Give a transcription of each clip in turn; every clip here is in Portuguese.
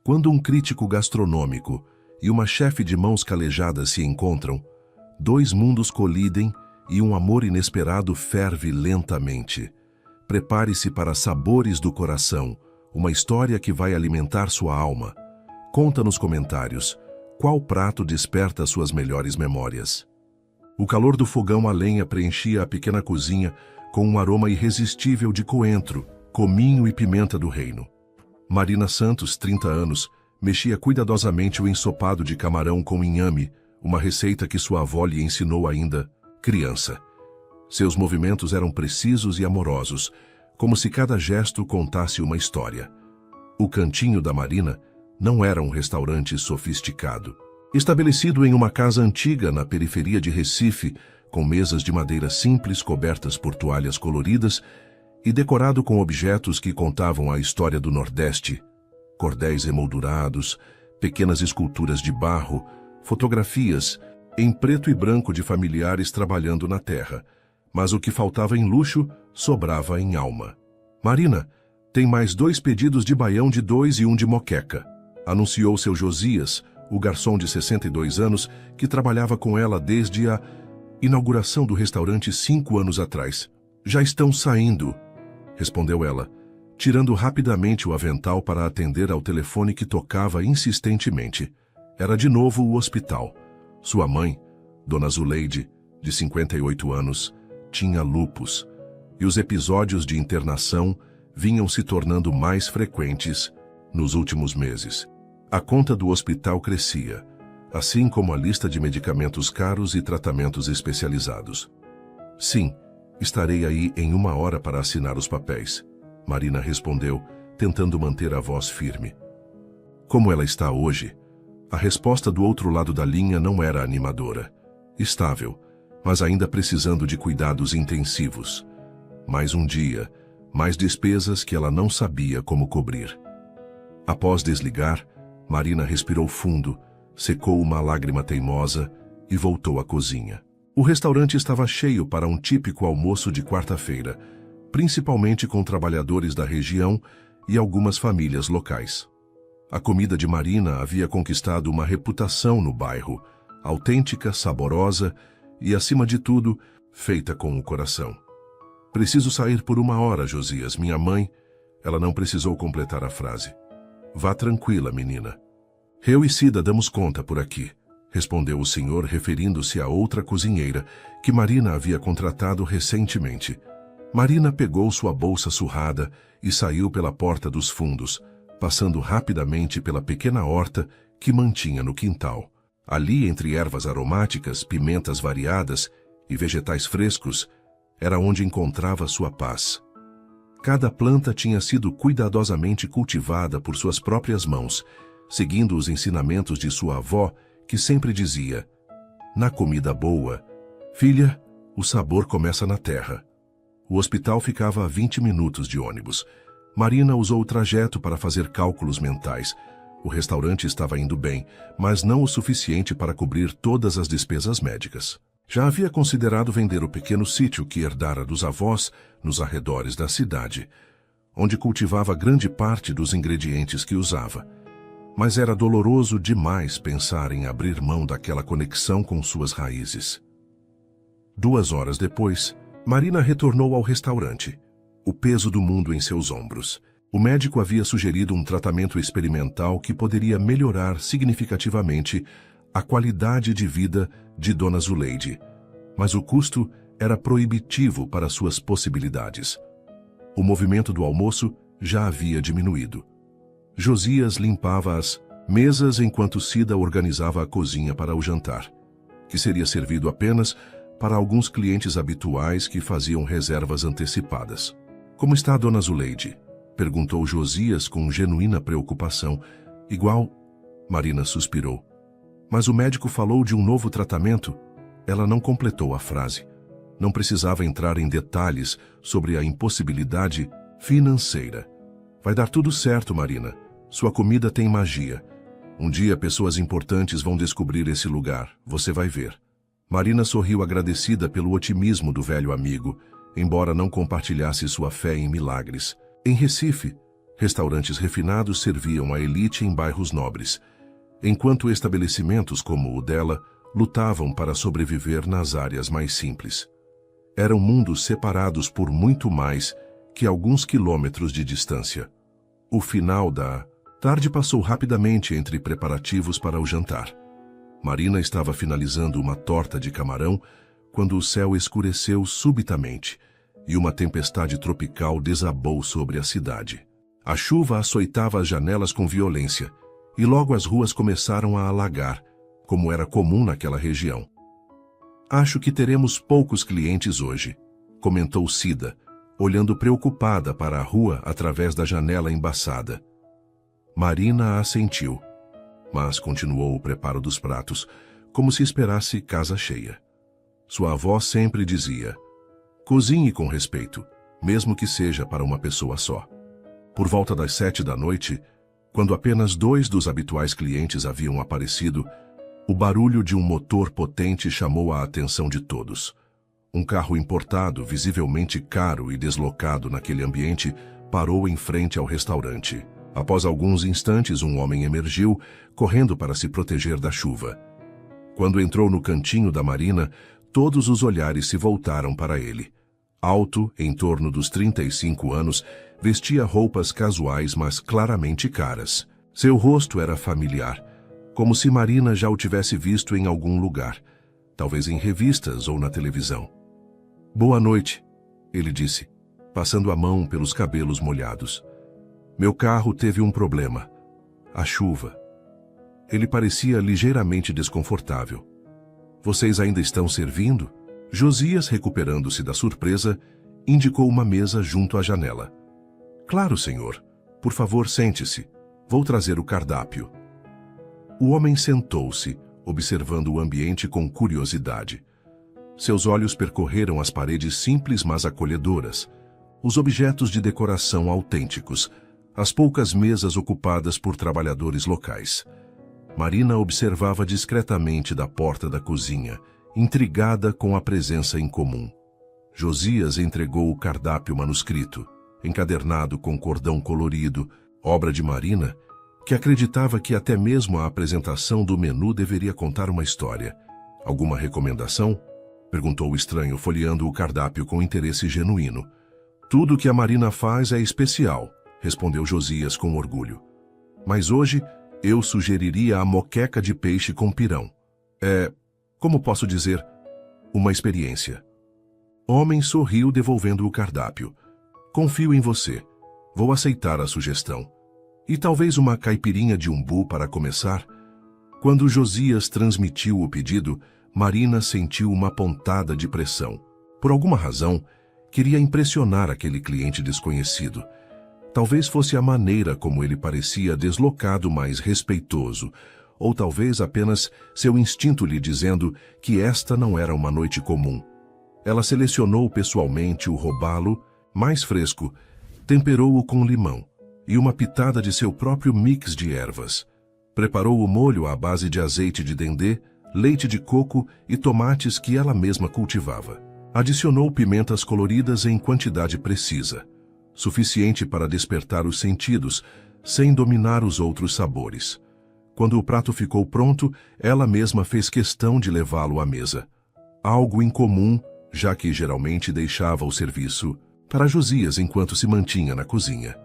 Quando um crítico gastronômico e uma chefe de mãos calejadas se encontram, dois mundos colidem e um amor inesperado ferve lentamente. Prepare-se para sabores do coração, uma história que vai alimentar sua alma. Conta nos comentários qual prato desperta suas melhores memórias. O calor do fogão a lenha preenchia a pequena cozinha com um aroma irresistível de coentro, cominho e pimenta do reino. Marina Santos, 30 anos, mexia cuidadosamente o ensopado de camarão com inhame, uma receita que sua avó lhe ensinou ainda criança. Seus movimentos eram precisos e amorosos, como se cada gesto contasse uma história. O cantinho da Marina não era um restaurante sofisticado. Estabelecido em uma casa antiga na periferia de Recife, com mesas de madeira simples cobertas por toalhas coloridas e decorado com objetos que contavam a história do Nordeste, cordéis emoldurados, pequenas esculturas de barro, fotografias em preto e branco de familiares trabalhando na terra. Mas o que faltava em luxo, sobrava em alma. Marina, tem mais 2 pedidos de baião de 2 e um de moqueca, anunciou seu Josias, o garçom de 62 anos que trabalhava com ela desde a inauguração do restaurante 5 anos atrás. Já estão saindo, respondeu ela, tirando rapidamente o avental para atender ao telefone que tocava insistentemente. Era de novo o hospital. Sua mãe, Dona Zuleide, de 58 anos, tinha lúpus, e os episódios de internação vinham se tornando mais frequentes nos últimos meses. A conta do hospital crescia, assim como a lista de medicamentos caros e tratamentos especializados. Sim, estarei aí em 1 hora para assinar os papéis, Marina respondeu, tentando manter a voz firme. Como ela está hoje? A resposta do outro lado da linha não era animadora. Estável, mas ainda precisando de cuidados intensivos. Mais um dia, mais despesas que ela não sabia como cobrir. Após desligar, Marina respirou fundo, secou uma lágrima teimosa e voltou à cozinha. O restaurante estava cheio para um típico almoço de quarta-feira, principalmente com trabalhadores da região e algumas famílias locais. A comida de Marina havia conquistado uma reputação no bairro, autêntica, saborosa e, acima de tudo, feita com o coração. Preciso sair por 1 hora, Josias, minha mãe. Ela não precisou completar a frase. Vá tranquila, menina. Eu e Cida damos conta por aqui, respondeu o senhor, referindo-se a outra cozinheira que Marina havia contratado recentemente. Marina pegou sua bolsa surrada e saiu pela porta dos fundos, passando rapidamente pela pequena horta que mantinha no quintal. Ali, entre ervas aromáticas, pimentas variadas e vegetais frescos, era onde encontrava sua paz. Cada planta tinha sido cuidadosamente cultivada por suas próprias mãos, seguindo os ensinamentos de sua avó, que sempre dizia: na comida boa, filha, o sabor começa na terra. O hospital ficava a 20 minutos de ônibus. Marina usou o trajeto para fazer cálculos mentais. O restaurante estava indo bem, mas não o suficiente para cobrir todas as despesas médicas. Já havia considerado vender o pequeno sítio que herdara dos avós nos arredores da cidade, onde cultivava grande parte dos ingredientes que usava. Mas era doloroso demais pensar em abrir mão daquela conexão com suas raízes. 2 horas depois, Marina retornou ao restaurante, o peso do mundo em seus ombros. O médico havia sugerido um tratamento experimental que poderia melhorar significativamente a qualidade de vida de Dona Zuleide, mas o custo era proibitivo para suas possibilidades. O movimento do almoço já havia diminuído. Josias limpava as mesas enquanto Cida organizava a cozinha para o jantar, que seria servido apenas para alguns clientes habituais que faziam reservas antecipadas. Como está a Dona Zuleide? Perguntou Josias com genuína preocupação. Igual, Marina suspirou. Mas o médico falou de um novo tratamento. Ela não completou a frase. Não precisava entrar em detalhes sobre a impossibilidade financeira. Vai dar tudo certo, Marina. Sua comida tem magia. Um dia pessoas importantes vão descobrir esse lugar. Você vai ver. Marina sorriu agradecida pelo otimismo do velho amigo, embora não compartilhasse sua fé em milagres. Em Recife, Restaurantes refinados serviam a elite em bairros nobres, enquanto estabelecimentos como o dela lutavam para sobreviver nas áreas mais simples. Eram mundos separados por muito mais que alguns quilômetros de distância. O final da tarde passou rapidamente entre preparativos para o jantar. Marina estava finalizando uma torta de camarão quando o céu escureceu subitamente e uma tempestade tropical desabou sobre a cidade. A chuva açoitava as janelas com violência e logo as ruas começaram a alagar, como era comum naquela região. "Acho que teremos poucos clientes hoje", comentou Cida, olhando preocupada para a rua através da janela embaçada. Marina assentiu, mas continuou o preparo dos pratos, como se esperasse casa cheia. Sua avó sempre dizia: "Cozinhe com respeito, mesmo que seja para uma pessoa só." Por volta das 7 da noite, quando apenas 2 dos habituais clientes haviam aparecido, o barulho de um motor potente chamou a atenção de todos. Um carro importado, visivelmente caro e deslocado naquele ambiente, parou em frente ao restaurante. Após alguns instantes, um homem emergiu, correndo para se proteger da chuva. Quando entrou no cantinho da Marina, todos os olhares se voltaram para ele. Alto, em torno dos 35 anos, vestia roupas casuais, mas claramente caras. Seu rosto era familiar, como se Marina já o tivesse visto em algum lugar, talvez em revistas ou na televisão. "Boa noite", ele disse, passando a mão pelos cabelos molhados. "Meu carro teve um problema. A chuva." Ele parecia ligeiramente desconfortável. "Vocês ainda estão servindo?" Josias, recuperando-se da surpresa, indicou uma mesa junto à janela. "Claro, senhor. Por favor, sente-se. Vou trazer o cardápio." O homem sentou-se, observando o ambiente com curiosidade. Seus olhos percorreram as paredes simples mas acolhedoras, os objetos de decoração autênticos, as poucas mesas ocupadas por trabalhadores locais. Marina observava discretamente da porta da cozinha, intrigada com a presença incomum. Josias entregou o cardápio manuscrito, encadernado com cordão colorido, obra de Marina, que acreditava que até mesmo a apresentação do menu deveria contar uma história. "Alguma recomendação?" perguntou o estranho, folheando o cardápio com interesse genuíno. "Tudo o que a Marina faz é especial", respondeu Josias com orgulho. "Mas hoje eu sugeriria a moqueca de peixe com pirão. Como posso dizer, uma experiência." O homem sorriu, devolvendo o cardápio. "Confio em você. Vou aceitar a sugestão. E talvez uma caipirinha de umbu para começar?" Quando Josias transmitiu o pedido, Marina sentiu uma pontada de pressão. Por alguma razão, queria impressionar aquele cliente desconhecido. Talvez fosse a maneira como ele parecia deslocado, mas respeitoso, ou talvez apenas seu instinto lhe dizendo que esta não era uma noite comum. Ela selecionou pessoalmente o robalo, mais fresco, temperou-o com limão e uma pitada de seu próprio mix de ervas. Preparou o molho à base de azeite de dendê, leite de coco e tomates que ela mesma cultivava. Adicionou pimentas coloridas em quantidade precisa, suficiente para despertar os sentidos, sem dominar os outros sabores. Quando o prato ficou pronto, ela mesma fez questão de levá-lo à mesa. Algo incomum, já que geralmente deixava o serviço para Josias enquanto se mantinha na cozinha.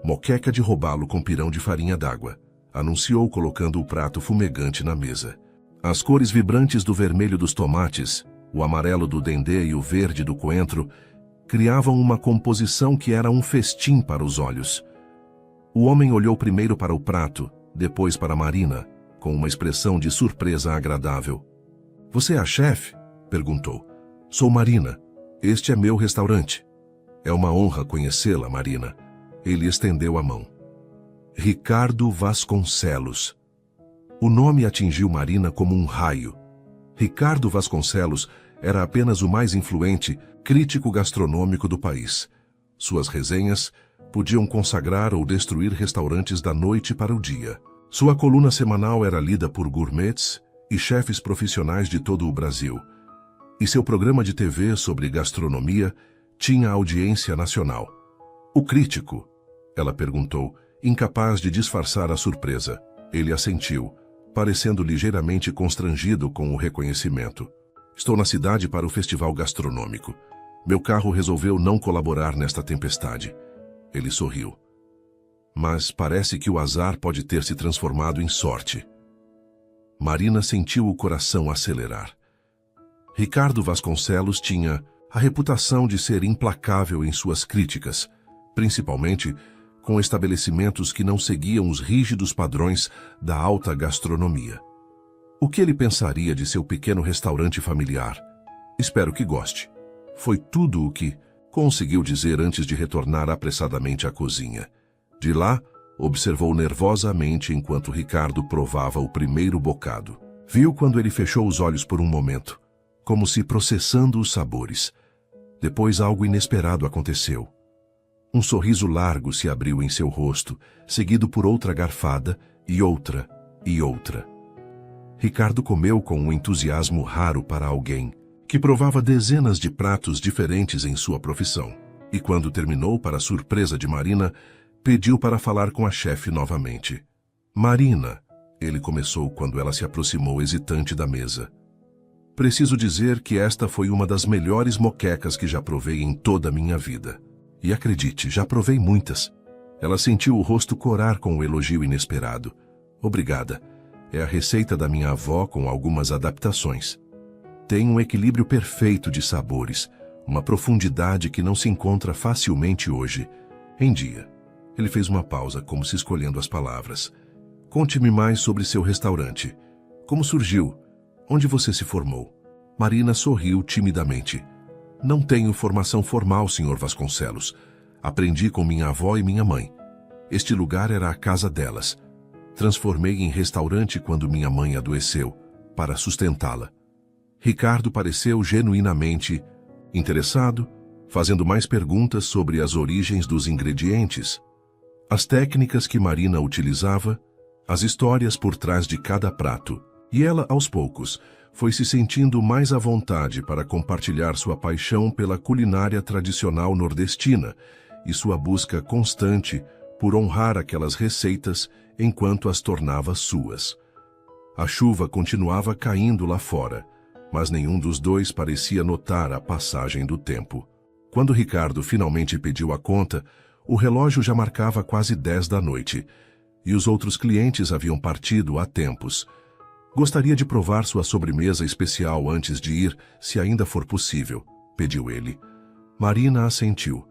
"Moqueca de robalo com pirão de farinha d'água", anunciou, colocando o prato fumegante na mesa. As cores vibrantes do vermelho dos tomates, o amarelo do dendê e o verde do coentro criavam uma composição que era um festim para os olhos. O homem olhou primeiro para o prato, depois para Marina, com uma expressão de surpresa agradável. "Você é a chefe?" perguntou. "Sou Marina. Este é meu restaurante." "É uma honra conhecê-la, Marina." Ele estendeu a mão. "Ricardo Vasconcelos." O nome atingiu Marina como um raio. Ricardo Vasconcelos era apenas o mais influente crítico gastronômico do país. Suas resenhas podiam consagrar ou destruir restaurantes da noite para o dia. Sua coluna semanal era lida por gourmets e chefes profissionais de todo o Brasil. E seu programa de TV sobre gastronomia tinha audiência nacional. O crítico, Ela perguntou, incapaz de disfarçar a surpresa. Ele assentiu, parecendo ligeiramente constrangido com o reconhecimento. Estou na cidade para o festival gastronômico. Meu carro resolveu não colaborar nesta tempestade. Ele sorriu. Mas parece que o azar pode ter se transformado em sorte. Marina sentiu o coração acelerar. Ricardo Vasconcelos tinha a reputação de ser implacável em suas críticas, principalmente com estabelecimentos que não seguiam os rígidos padrões da alta gastronomia. O que ele pensaria de seu pequeno restaurante familiar? Espero que goste. Foi tudo o que conseguiu dizer antes de retornar apressadamente à cozinha. De lá, observou nervosamente enquanto Ricardo provava o primeiro bocado. Viu quando ele fechou os olhos por um momento, como se processando os sabores. Depois algo inesperado aconteceu. Um sorriso largo se abriu em seu rosto, seguido por outra garfada e outra e outra. Ricardo comeu com um entusiasmo raro para alguém que provava dezenas de pratos diferentes em sua profissão. E quando terminou, para surpresa de Marina, pediu para falar com a chefe novamente. Marina, ele começou quando ela se aproximou hesitante da mesa. Preciso dizer que esta foi uma das melhores moquecas que já provei em toda a minha vida. E acredite, já provei muitas. Ela sentiu o rosto corar com o elogio inesperado. Obrigada. É a receita da minha avó com algumas adaptações. Tem um equilíbrio perfeito de sabores, uma profundidade que não se encontra facilmente hoje em dia. Ele fez uma pausa, como se escolhendo as palavras. Conte-me mais sobre seu restaurante. Como surgiu? Onde você se formou? Marina sorriu timidamente. Não tenho formação formal, Sr. Vasconcelos. Aprendi com minha avó e minha mãe. Este lugar era a casa delas. Transformei em restaurante quando minha mãe adoeceu, para sustentá-la. Ricardo pareceu genuinamente interessado, fazendo mais perguntas sobre as origens dos ingredientes, as técnicas que Marina utilizava, as histórias por trás de cada prato. E ela, aos poucos, foi se sentindo mais à vontade para compartilhar sua paixão pela culinária tradicional nordestina e sua busca constante por honrar aquelas receitas enquanto as tornava suas. A chuva continuava caindo lá fora, mas nenhum dos dois parecia notar a passagem do tempo. Quando Ricardo finalmente pediu a conta, o relógio já marcava quase 10 da noite, e os outros clientes haviam partido há tempos. Gostaria de provar sua sobremesa especial antes de ir, se ainda for possível, pediu ele. Marina assentiu,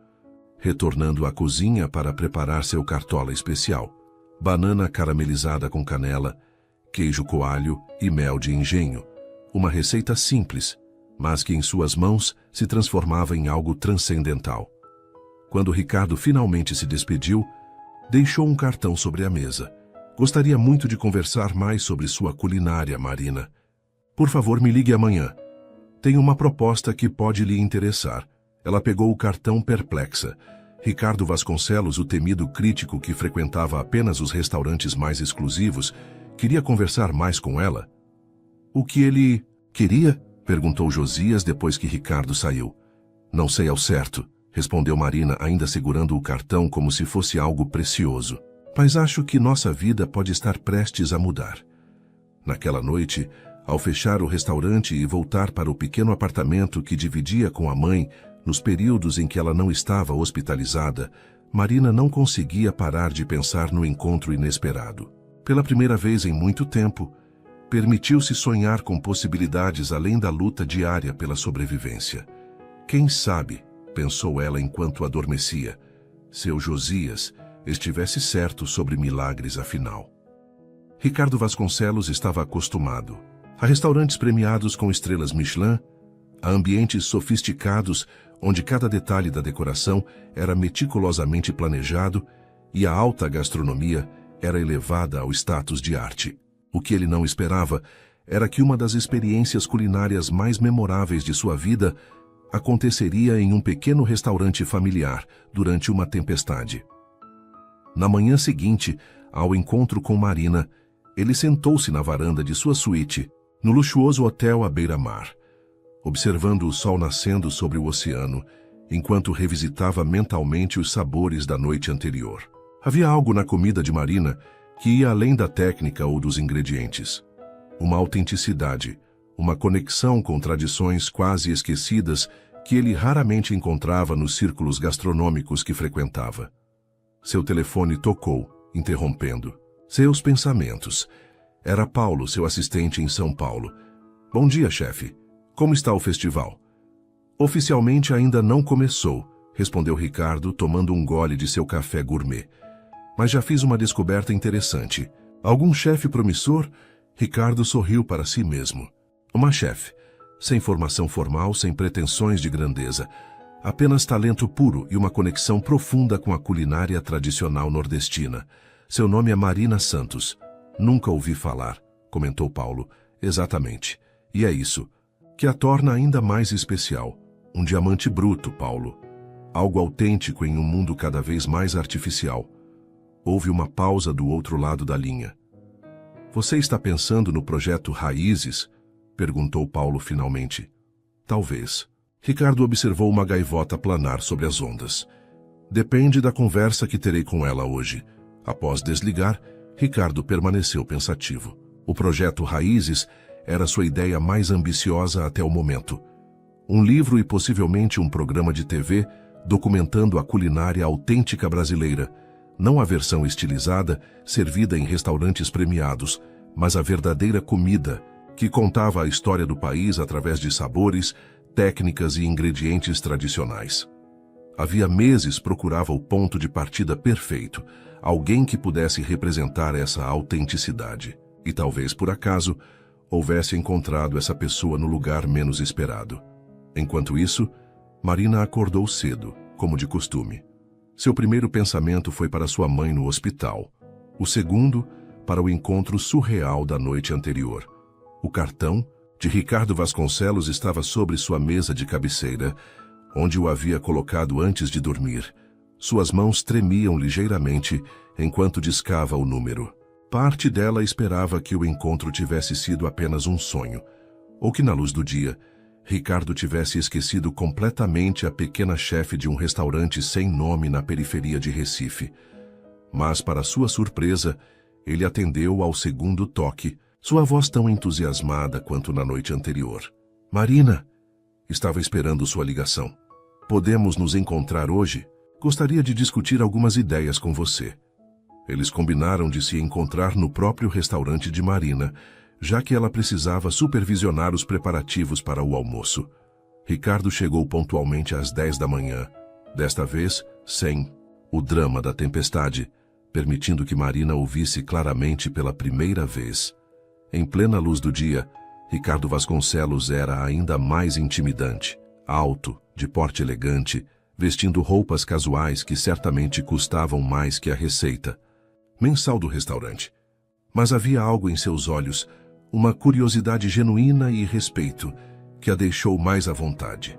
retornando à cozinha para preparar seu cartola especial. Banana caramelizada com canela, queijo coalho e mel de engenho. Uma receita simples, mas que em suas mãos se transformava em algo transcendental. Quando Ricardo finalmente se despediu, deixou um cartão sobre a mesa. Gostaria muito de conversar mais sobre sua culinária, Marina. Por favor, me ligue amanhã. Tenho uma proposta que pode lhe interessar. Ela pegou o cartão perplexa. Ricardo Vasconcelos, o temido crítico que frequentava apenas os restaurantes mais exclusivos, queria conversar mais com ela. O que ele queria? Perguntou Josias depois que Ricardo saiu. Não sei ao certo, respondeu Marina, ainda segurando o cartão como se fosse algo precioso. Mas acho que nossa vida pode estar prestes a mudar. Naquela noite, ao fechar o restaurante e voltar para o pequeno apartamento que dividia com a mãe, nos períodos em que ela não estava hospitalizada, Marina não conseguia parar de pensar no encontro inesperado. Pela primeira vez em muito tempo, permitiu-se sonhar com possibilidades além da luta diária pela sobrevivência. Quem sabe, pensou ela enquanto adormecia, seu Josias estivesse certo sobre milagres afinal. Ricardo Vasconcelos estava acostumado a restaurantes premiados com estrelas Michelin, a ambientes sofisticados onde cada detalhe da decoração era meticulosamente planejado e a alta gastronomia era elevada ao status de arte. O que ele não esperava era que uma das experiências culinárias mais memoráveis de sua vida aconteceria em um pequeno restaurante familiar durante uma tempestade. Na manhã seguinte, ao encontro com Marina, ele sentou-se na varanda de sua suíte, no luxuoso hotel à beira-mar, observando o sol nascendo sobre o oceano, enquanto revisitava mentalmente os sabores da noite anterior. Havia algo na comida de Marina que ia além da técnica ou dos ingredientes. Uma autenticidade, uma conexão com tradições quase esquecidas que ele raramente encontrava nos círculos gastronômicos que frequentava. Seu telefone tocou, interrompendo seus pensamentos. Era Paulo, seu assistente em São Paulo. Bom dia, chefe. Como está o festival? Oficialmente ainda não começou, respondeu Ricardo, tomando um gole de seu café gourmet. Mas já fiz uma descoberta interessante. Algum chefe promissor? Ricardo sorriu para si mesmo. Uma chefe, sem formação formal, sem pretensões de grandeza. Apenas talento puro e uma conexão profunda com a culinária tradicional nordestina. Seu nome é Marina Santos. Nunca ouvi falar, comentou Paulo. Exatamente. E é isso, que a torna ainda mais especial. Um diamante bruto, Paulo. Algo autêntico em um mundo cada vez mais artificial. Houve uma pausa do outro lado da linha. Você está pensando no projeto Raízes? Perguntou Paulo finalmente. Talvez. Ricardo observou uma gaivota planar sobre as ondas. Depende da conversa que terei com ela hoje. Após desligar, Ricardo permaneceu pensativo. O projeto Raízes era sua ideia mais ambiciosa até o momento. Um livro e possivelmente um programa de TV documentando a culinária autêntica brasileira, não a versão estilizada, servida em restaurantes premiados, mas a verdadeira comida, que contava a história do país através de sabores, técnicas e ingredientes tradicionais. Havia meses procurava o ponto de partida perfeito, alguém que pudesse representar essa autenticidade. E talvez, por acaso, houvesse encontrado essa pessoa no lugar menos esperado. Enquanto isso, Marina acordou cedo, como de costume. Seu primeiro pensamento foi para sua mãe no hospital. O segundo, para o encontro surreal da noite anterior. O cartão de Ricardo Vasconcelos estava sobre sua mesa de cabeceira, onde o havia colocado antes de dormir. Suas mãos tremiam ligeiramente enquanto discava o número. Parte dela esperava que o encontro tivesse sido apenas um sonho, ou que na luz do dia, Ricardo tivesse esquecido completamente a pequena chefe de um restaurante sem nome na periferia de Recife. Mas, para sua surpresa, ele atendeu ao segundo toque, sua voz tão entusiasmada quanto na noite anterior. Marina, estava esperando sua ligação. Podemos nos encontrar hoje? Gostaria de discutir algumas ideias com você. Eles combinaram de se encontrar no próprio restaurante de Marina, já que ela precisava supervisionar os preparativos para o almoço. Ricardo chegou pontualmente às 10 da manhã, desta vez sem o drama da tempestade, permitindo que Marina ouvisse claramente pela primeira vez. Em plena luz do dia, Ricardo Vasconcelos era ainda mais intimidante, alto, de porte elegante, vestindo roupas casuais que certamente custavam mais que a receita mensal do restaurante. Mas havia algo em seus olhos, uma curiosidade genuína e respeito, que a deixou mais à vontade.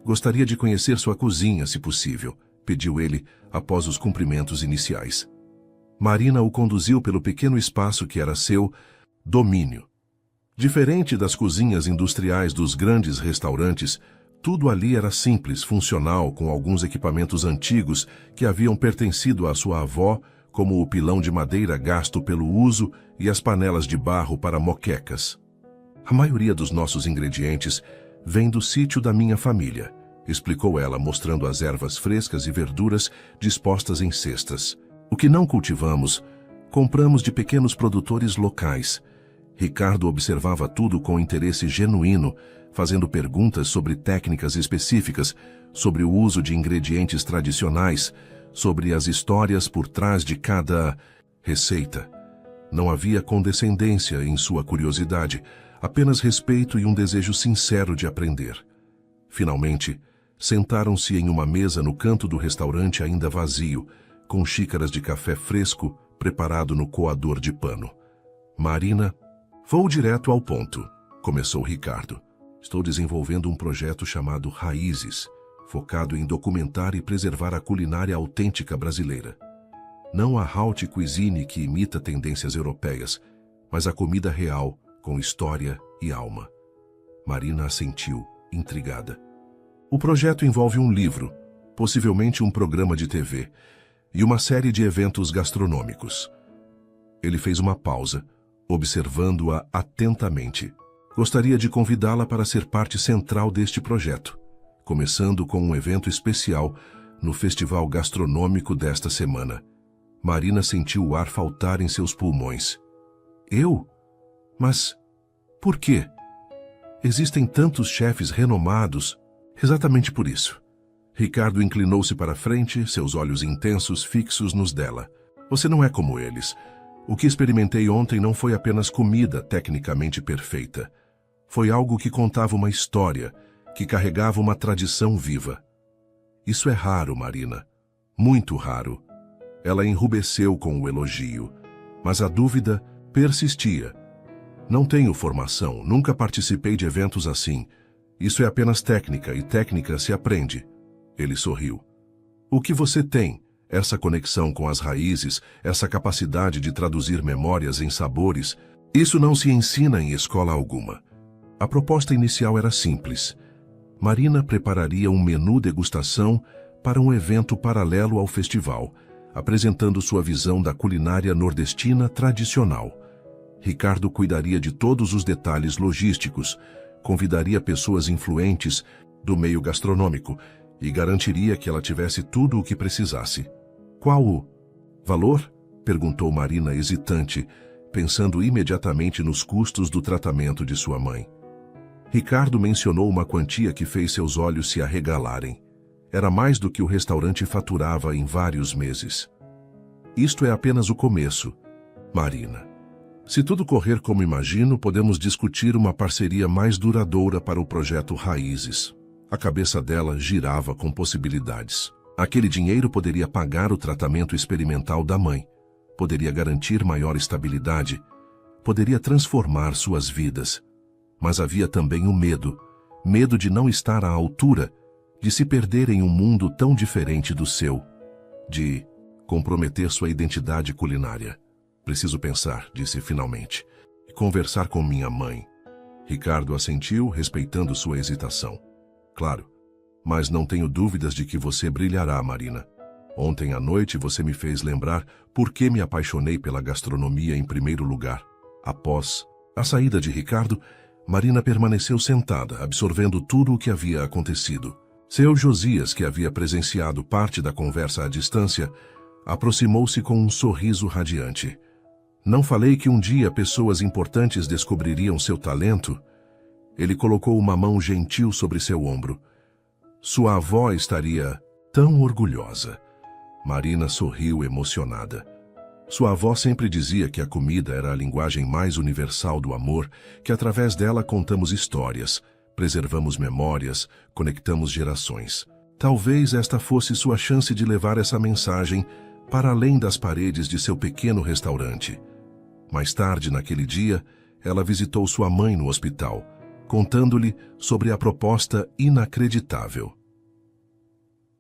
Gostaria de conhecer sua cozinha, se possível, pediu ele após os cumprimentos iniciais. Marina o conduziu pelo pequeno espaço que era seu domínio. Diferente das cozinhas industriais dos grandes restaurantes, tudo ali era simples, funcional, com alguns equipamentos antigos que haviam pertencido à sua avó, como o pilão de madeira gasto pelo uso e as panelas de barro para moquecas. A maioria dos nossos ingredientes vem do sítio da minha família, explicou ela, mostrando as ervas frescas e verduras dispostas em cestas. O que não cultivamos, compramos de pequenos produtores locais. Ricardo observava tudo com interesse genuíno, fazendo perguntas sobre técnicas específicas, sobre o uso de ingredientes tradicionais, sobre as histórias por trás de cada receita. Não havia condescendência em sua curiosidade, apenas respeito e um desejo sincero de aprender. Finalmente, sentaram-se em uma mesa no canto do restaurante ainda vazio, com xícaras de café fresco preparado no coador de pano. Marina, vou direto ao ponto, começou Ricardo. Estou desenvolvendo um projeto chamado Raízes, focado em documentar e preservar a culinária autêntica brasileira. Não a haute cuisine que imita tendências europeias, mas a comida real, com história e alma. Marina assentiu, intrigada. O projeto envolve um livro, possivelmente um programa de TV, e uma série de eventos gastronômicos. Ele fez uma pausa, observando-a atentamente. Gostaria de convidá-la para ser parte central deste projeto, começando com um evento especial no festival gastronômico desta semana. Marina sentiu o ar faltar em seus pulmões. Eu? Mas por quê? Existem tantos chefes renomados. Exatamente por isso. Ricardo inclinou-se para a frente, seus olhos intensos fixos nos dela. Você não é como eles. O que experimentei ontem não foi apenas comida tecnicamente perfeita. Foi algo que contava uma história, que carregava uma tradição viva. Isso é raro, Marina. Muito raro. Ela enrubesceu com o elogio, mas a dúvida persistia. Não tenho formação, nunca participei de eventos assim. Isso é apenas técnica, e técnica se aprende. Ele sorriu. O que você tem? Essa conexão com as raízes, essa capacidade de traduzir memórias em sabores, isso não se ensina em escola alguma. A proposta inicial era simples. Marina prepararia um menu degustação para um evento paralelo ao festival, apresentando sua visão da culinária nordestina tradicional. Ricardo cuidaria de todos os detalhes logísticos, convidaria pessoas influentes do meio gastronômico e garantiria que ela tivesse tudo o que precisasse. Qual o valor? Perguntou Marina hesitante, pensando imediatamente nos custos do tratamento de sua mãe. Ricardo mencionou uma quantia que fez seus olhos se arregalarem. Era mais do que o restaurante faturava em vários meses. Isto é apenas o começo, Marina. Se tudo correr como imagino, podemos discutir uma parceria mais duradoura para o projeto Raízes. A cabeça dela girava com possibilidades. Aquele dinheiro poderia pagar o tratamento experimental da mãe, poderia garantir maior estabilidade, poderia transformar suas vidas. Mas havia também o medo de não estar à altura, de se perder em um mundo tão diferente do seu, de comprometer sua identidade culinária. Preciso pensar, disse finalmente, e conversar com minha mãe. Ricardo assentiu, respeitando sua hesitação. Claro, mas não tenho dúvidas de que você brilhará, Marina. Ontem à noite você me fez lembrar por que me apaixonei pela gastronomia em primeiro lugar. Após a saída de Ricardo, Marina permaneceu sentada, absorvendo tudo o que havia acontecido. Seu Josias, que havia presenciado parte da conversa à distância, aproximou-se com um sorriso radiante. Não falei que um dia pessoas importantes descobririam seu talento? Ele colocou uma mão gentil sobre seu ombro. Sua avó estaria tão orgulhosa. Marina sorriu emocionada. Sua avó sempre dizia que a comida era a linguagem mais universal do amor, que através dela contamos histórias, preservamos memórias, conectamos gerações. Talvez esta fosse sua chance de levar essa mensagem para além das paredes de seu pequeno restaurante. Mais tarde, naquele dia, ela visitou sua mãe no hospital, contando-lhe sobre a proposta inacreditável.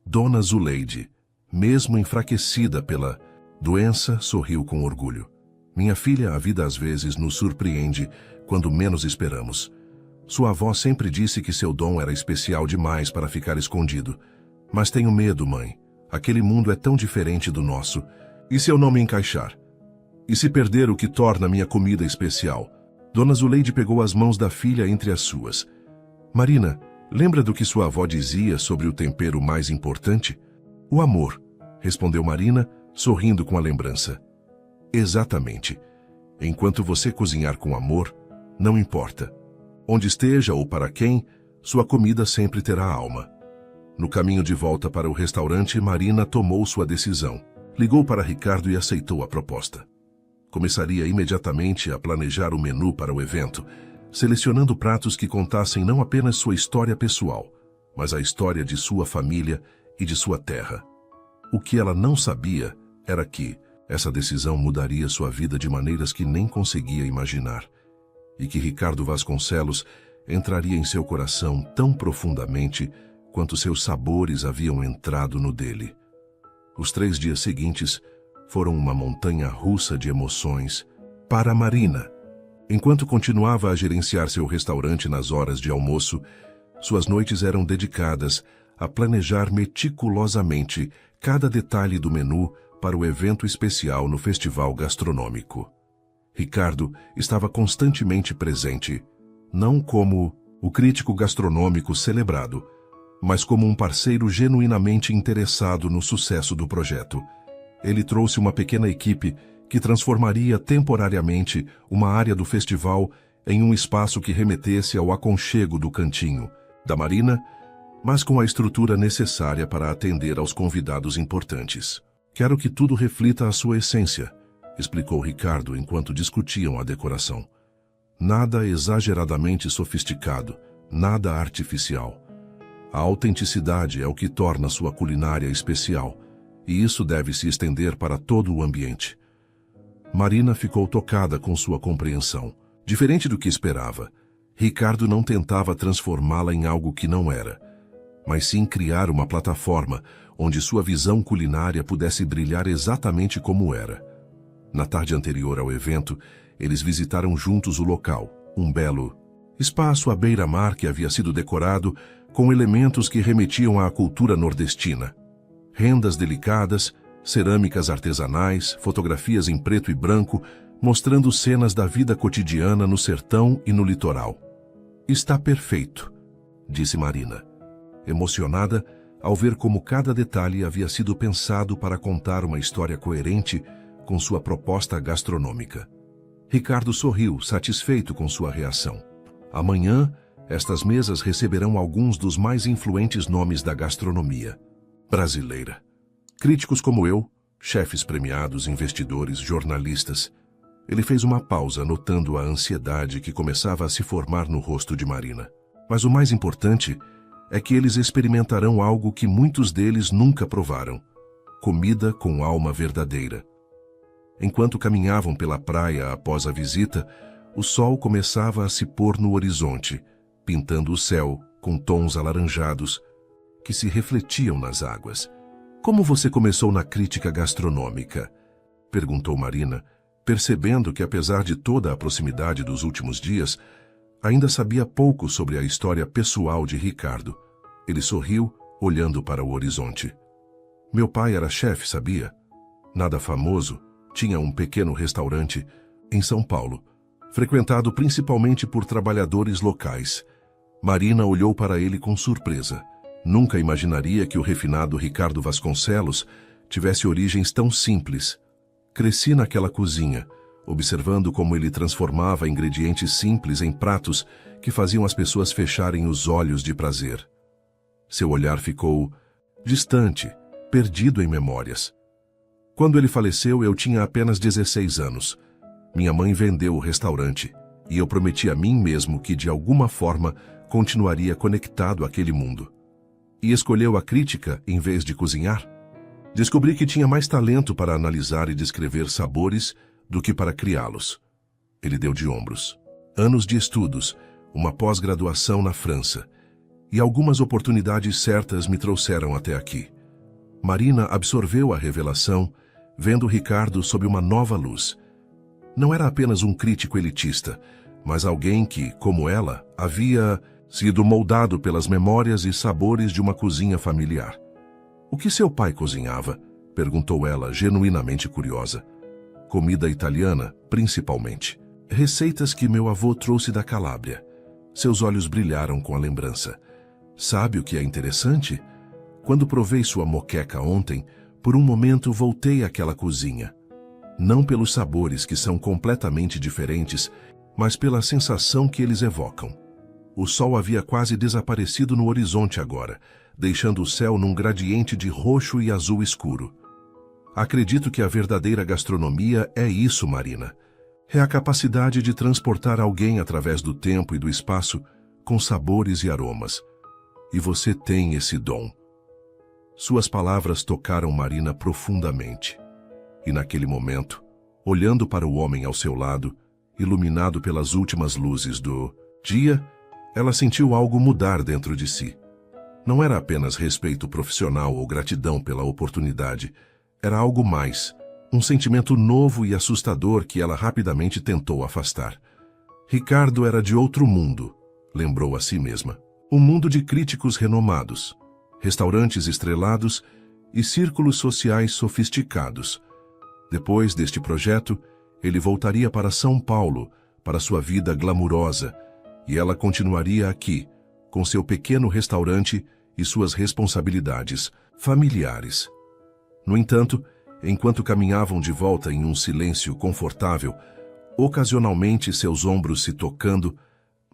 Dona Zuleide, mesmo enfraquecida pela doença, sorriu com orgulho. Minha filha, a vida às vezes nos surpreende quando menos esperamos. Sua avó sempre disse que seu dom era especial demais para ficar escondido. Mas tenho medo, mãe. Aquele mundo é tão diferente do nosso. E se eu não me encaixar? E se perder o que torna minha comida especial? Dona Zuleide pegou as mãos da filha entre as suas. Marina, lembra do que sua avó dizia sobre o tempero mais importante? O amor, respondeu Marina, sorrindo com a lembrança. Exatamente. Enquanto você cozinhar com amor, não importa. Onde esteja ou para quem, sua comida sempre terá alma. No caminho de volta para o restaurante, Marina tomou sua decisão. Ligou para Ricardo e aceitou a proposta. Começaria imediatamente a planejar o menu para o evento, selecionando pratos que contassem não apenas sua história pessoal, mas a história de sua família e de sua terra. O que ela não sabia era que essa decisão mudaria sua vida de maneiras que nem conseguia imaginar, e que Ricardo Vasconcelos entraria em seu coração tão profundamente quanto seus sabores haviam entrado no dele. Os 3 dias seguintes foram uma montanha-russa de emoções para Marina. Enquanto continuava a gerenciar seu restaurante nas horas de almoço, Suas noites eram dedicadas a planejar meticulosamente cada detalhe do menu para o evento especial no festival gastronômico. Ricardo estava constantemente presente, não como o crítico gastronômico celebrado, mas como um parceiro genuinamente interessado no sucesso do projeto. Ele trouxe uma pequena equipe que transformaria temporariamente uma área do festival em um espaço que remetesse ao aconchego do cantinho da Marina, mas com a estrutura necessária para atender aos convidados importantes. Quero que tudo reflita a sua essência, explicou Ricardo enquanto discutiam a decoração. Nada exageradamente sofisticado, nada artificial. A autenticidade é o que torna sua culinária especial, e isso deve se estender para todo o ambiente. Marina ficou tocada com sua compreensão. Diferente do que esperava, Ricardo não tentava transformá-la em algo que não era, mas sim criar uma plataforma onde sua visão culinária pudesse brilhar exatamente como era. Na tarde anterior ao evento, eles visitaram juntos o local, um belo espaço à beira-mar que havia sido decorado com elementos que remetiam à cultura nordestina. Rendas delicadas, cerâmicas artesanais, fotografias em preto e branco, mostrando cenas da vida cotidiana no sertão e no litoral. Está perfeito, disse Marina, emocionada ao ver como cada detalhe havia sido pensado para contar uma história coerente com sua proposta gastronômica. Ricardo sorriu, satisfeito com sua reação. Amanhã, estas mesas receberão alguns dos mais influentes nomes da gastronomia brasileira. Críticos como eu, chefes premiados, investidores, jornalistas. Ele fez uma pausa, notando a ansiedade que começava a se formar no rosto de Marina. Mas o mais importante é que eles experimentarão algo que muitos deles nunca provaram: comida com alma verdadeira. Enquanto caminhavam pela praia após a visita, o sol começava a se pôr no horizonte, pintando o céu com tons alaranjados que se refletiam nas águas. Como você começou na crítica gastronômica? Perguntou Marina, percebendo que apesar de toda a proximidade dos últimos dias, ainda sabia pouco sobre a história pessoal de Ricardo. Ele sorriu, olhando para o horizonte. Meu pai era chefe, sabia? Nada famoso, tinha um pequeno restaurante em São Paulo, frequentado principalmente por trabalhadores locais. Marina olhou para ele com surpresa. Nunca imaginaria que o refinado Ricardo Vasconcelos tivesse origens tão simples. Cresci naquela cozinha, observando como ele transformava ingredientes simples em pratos que faziam as pessoas fecharem os olhos de prazer. Seu olhar ficou distante, perdido em memórias. Quando ele faleceu, eu tinha apenas 16 anos. Minha mãe vendeu o restaurante e eu prometi a mim mesmo que, de alguma forma, continuaria conectado àquele mundo. E escolheu a crítica em vez de cozinhar? Descobri que tinha mais talento para analisar e descrever sabores do que para criá-los. Ele deu de ombros. Anos de estudos, uma pós-graduação na França e algumas oportunidades certas me trouxeram até aqui. Marina absorveu a revelação, vendo Ricardo sob uma nova luz. Não era apenas um crítico elitista, mas alguém que, como ela, havia sido moldado pelas memórias e sabores de uma cozinha familiar. O que seu pai cozinhava? Perguntou ela, genuinamente curiosa. Comida italiana, principalmente. Receitas que meu avô trouxe da Calábria. Seus olhos brilharam com a lembrança. Sabe o que é interessante? Quando provei sua moqueca ontem, por um momento voltei àquela cozinha. Não pelos sabores, que são completamente diferentes, mas pela sensação que eles evocam. O sol havia quase desaparecido no horizonte agora, deixando o céu num gradiente de roxo e azul escuro. Acredito que a verdadeira gastronomia é isso, Marina. É a capacidade de transportar alguém através do tempo e do espaço com sabores e aromas. E você tem esse dom. Suas palavras tocaram Marina profundamente. E naquele momento, olhando para o homem ao seu lado, iluminado pelas últimas luzes do dia, ela sentiu algo mudar dentro de si. Não era apenas respeito profissional ou gratidão pela oportunidade, era algo mais, um sentimento novo e assustador que ela rapidamente tentou afastar. Ricardo era de outro mundo, lembrou a si mesma. Um mundo de críticos renomados, restaurantes estrelados e círculos sociais sofisticados. Depois deste projeto, ele voltaria para São Paulo, para sua vida glamurosa, e ela continuaria aqui, com seu pequeno restaurante e suas responsabilidades familiares. No entanto, enquanto caminhavam de volta em um silêncio confortável, ocasionalmente seus ombros se tocando,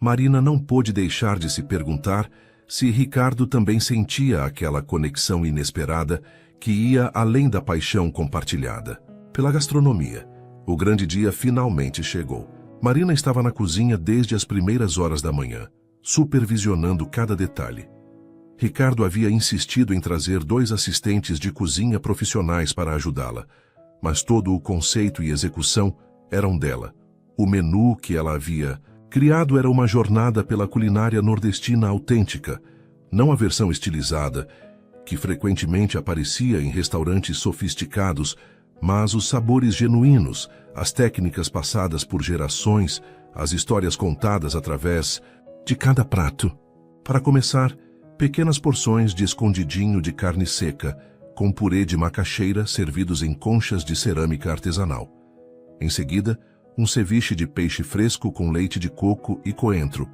Marina não pôde deixar de se perguntar se Ricardo também sentia aquela conexão inesperada que ia além da paixão compartilhada pela gastronomia. O grande dia finalmente chegou. Marina estava na cozinha desde as primeiras horas da manhã, supervisionando cada detalhe. Ricardo havia insistido em trazer 2 assistentes de cozinha profissionais para ajudá-la, mas todo o conceito e execução eram dela. O menu que ela havia criado era uma jornada pela culinária nordestina autêntica, não a versão estilizada, que frequentemente aparecia em restaurantes sofisticados, mas os sabores genuínos, as técnicas passadas por gerações, as histórias contadas através de cada prato. Para começar, pequenas porções de escondidinho de carne seca, com purê de macaxeira servidos em conchas de cerâmica artesanal. Em seguida, um ceviche de peixe fresco com leite de coco e coentro,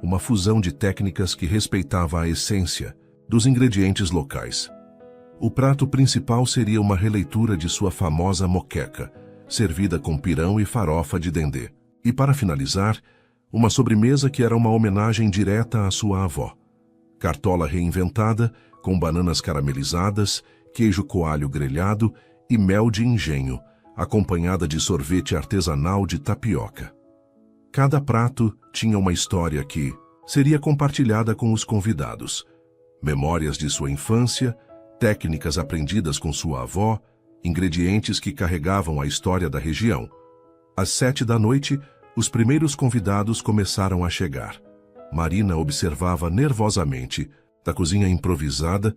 uma fusão de técnicas que respeitava a essência dos ingredientes locais. O prato principal seria uma releitura de sua famosa moqueca, servida com pirão e farofa de dendê. E para finalizar, uma sobremesa que era uma homenagem direta à sua avó. Cartola reinventada, com bananas caramelizadas, queijo coalho grelhado e mel de engenho, acompanhada de sorvete artesanal de tapioca. Cada prato tinha uma história que seria compartilhada com os convidados. Memórias de sua infância, técnicas aprendidas com sua avó, ingredientes que carregavam a história da região. Às 7 da noite, os primeiros convidados começaram a chegar. Marina observava nervosamente da cozinha improvisada,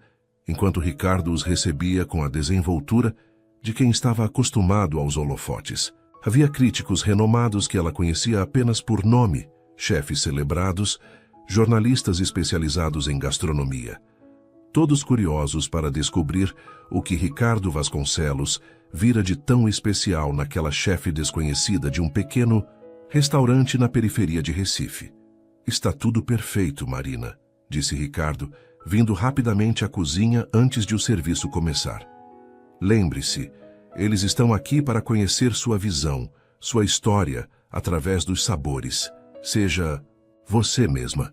enquanto Ricardo os recebia com a desenvoltura de quem estava acostumado aos holofotes. Havia críticos renomados que ela conhecia apenas por nome, chefes celebrados, jornalistas especializados em gastronomia. Todos curiosos para descobrir o que Ricardo Vasconcelos vira de tão especial naquela chefe desconhecida de um pequeno restaurante na periferia de Recife. Está tudo perfeito, Marina, disse Ricardo, vindo rapidamente à cozinha antes de o serviço começar. Lembre-se, eles estão aqui para conhecer sua visão, sua história, através dos sabores. Seja você mesma.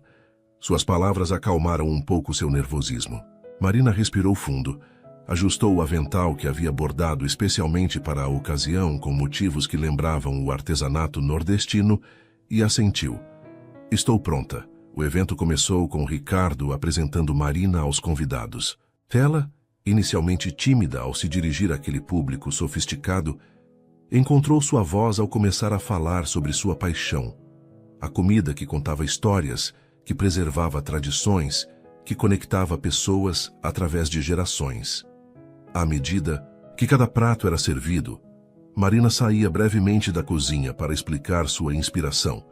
Suas palavras acalmaram um pouco seu nervosismo. Marina respirou fundo, ajustou o avental que havia bordado especialmente para a ocasião com motivos que lembravam o artesanato nordestino e assentiu. Estou pronta. O evento começou com Ricardo apresentando Marina aos convidados. Ela, inicialmente tímida ao se dirigir àquele público sofisticado, encontrou sua voz ao começar a falar sobre sua paixão. A comida que contava histórias, que preservava tradições, que conectava pessoas através de gerações. À medida que cada prato era servido, Marina saía brevemente da cozinha para explicar sua inspiração,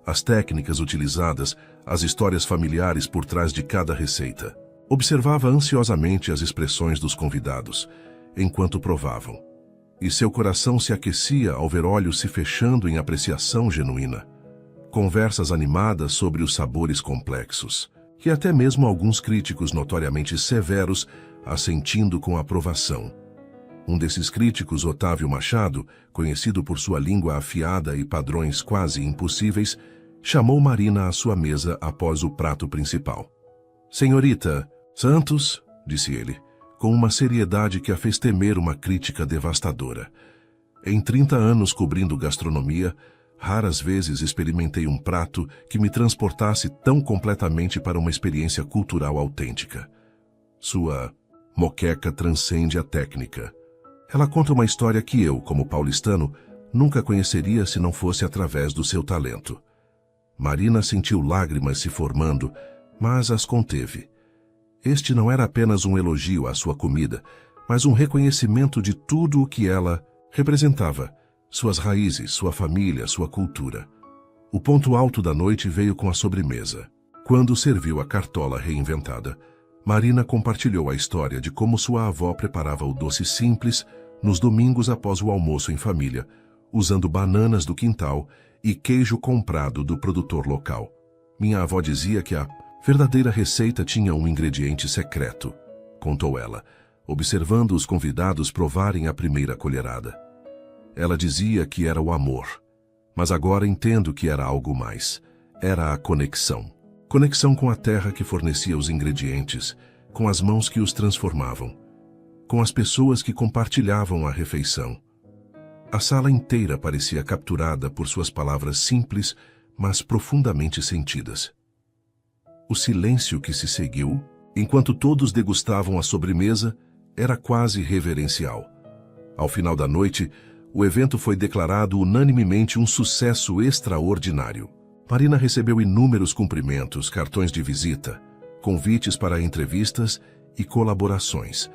as técnicas utilizadas, as histórias familiares por trás de cada receita. Observava ansiosamente as expressões dos convidados, enquanto provavam. E seu coração se aquecia ao ver olhos se fechando em apreciação genuína. Conversas animadas sobre os sabores complexos, que até mesmo alguns críticos notoriamente severos assentindo com aprovação. Um desses críticos, Otávio Machado, conhecido por sua língua afiada e padrões quase impossíveis, chamou Marina à sua mesa após o prato principal. Senhorita Santos, disse ele, com uma seriedade que a fez temer uma crítica devastadora. Em 30 anos cobrindo gastronomia, raras vezes experimentei um prato que me transportasse tão completamente para uma experiência cultural autêntica. Sua moqueca transcende a técnica. Ela conta uma história que eu, como paulistano, nunca conheceria se não fosse através do seu talento. Marina sentiu lágrimas se formando, mas as conteve. Este não era apenas um elogio à sua comida, mas um reconhecimento de tudo o que ela representava. Suas raízes, sua família, sua cultura. O ponto alto da noite veio com a sobremesa. Quando serviu a cartola reinventada, Marina compartilhou a história de como sua avó preparava o doce simples nos domingos após o almoço em família, usando bananas do quintal e queijo comprado do produtor local. Minha avó dizia que a verdadeira receita tinha um ingrediente secreto, contou ela, observando os convidados provarem a primeira colherada. Ela dizia que era o amor, mas agora entendo que era algo mais. Era a conexão. Conexão com a terra que fornecia os ingredientes, com as mãos que os transformavam, com as pessoas que compartilhavam a refeição. A sala inteira parecia capturada por suas palavras simples, mas profundamente sentidas. O silêncio que se seguiu, enquanto todos degustavam a sobremesa, era quase reverencial. Ao final da noite, o evento foi declarado unanimemente um sucesso extraordinário. Marina recebeu inúmeros cumprimentos, cartões de visita, convites para entrevistas e colaborações.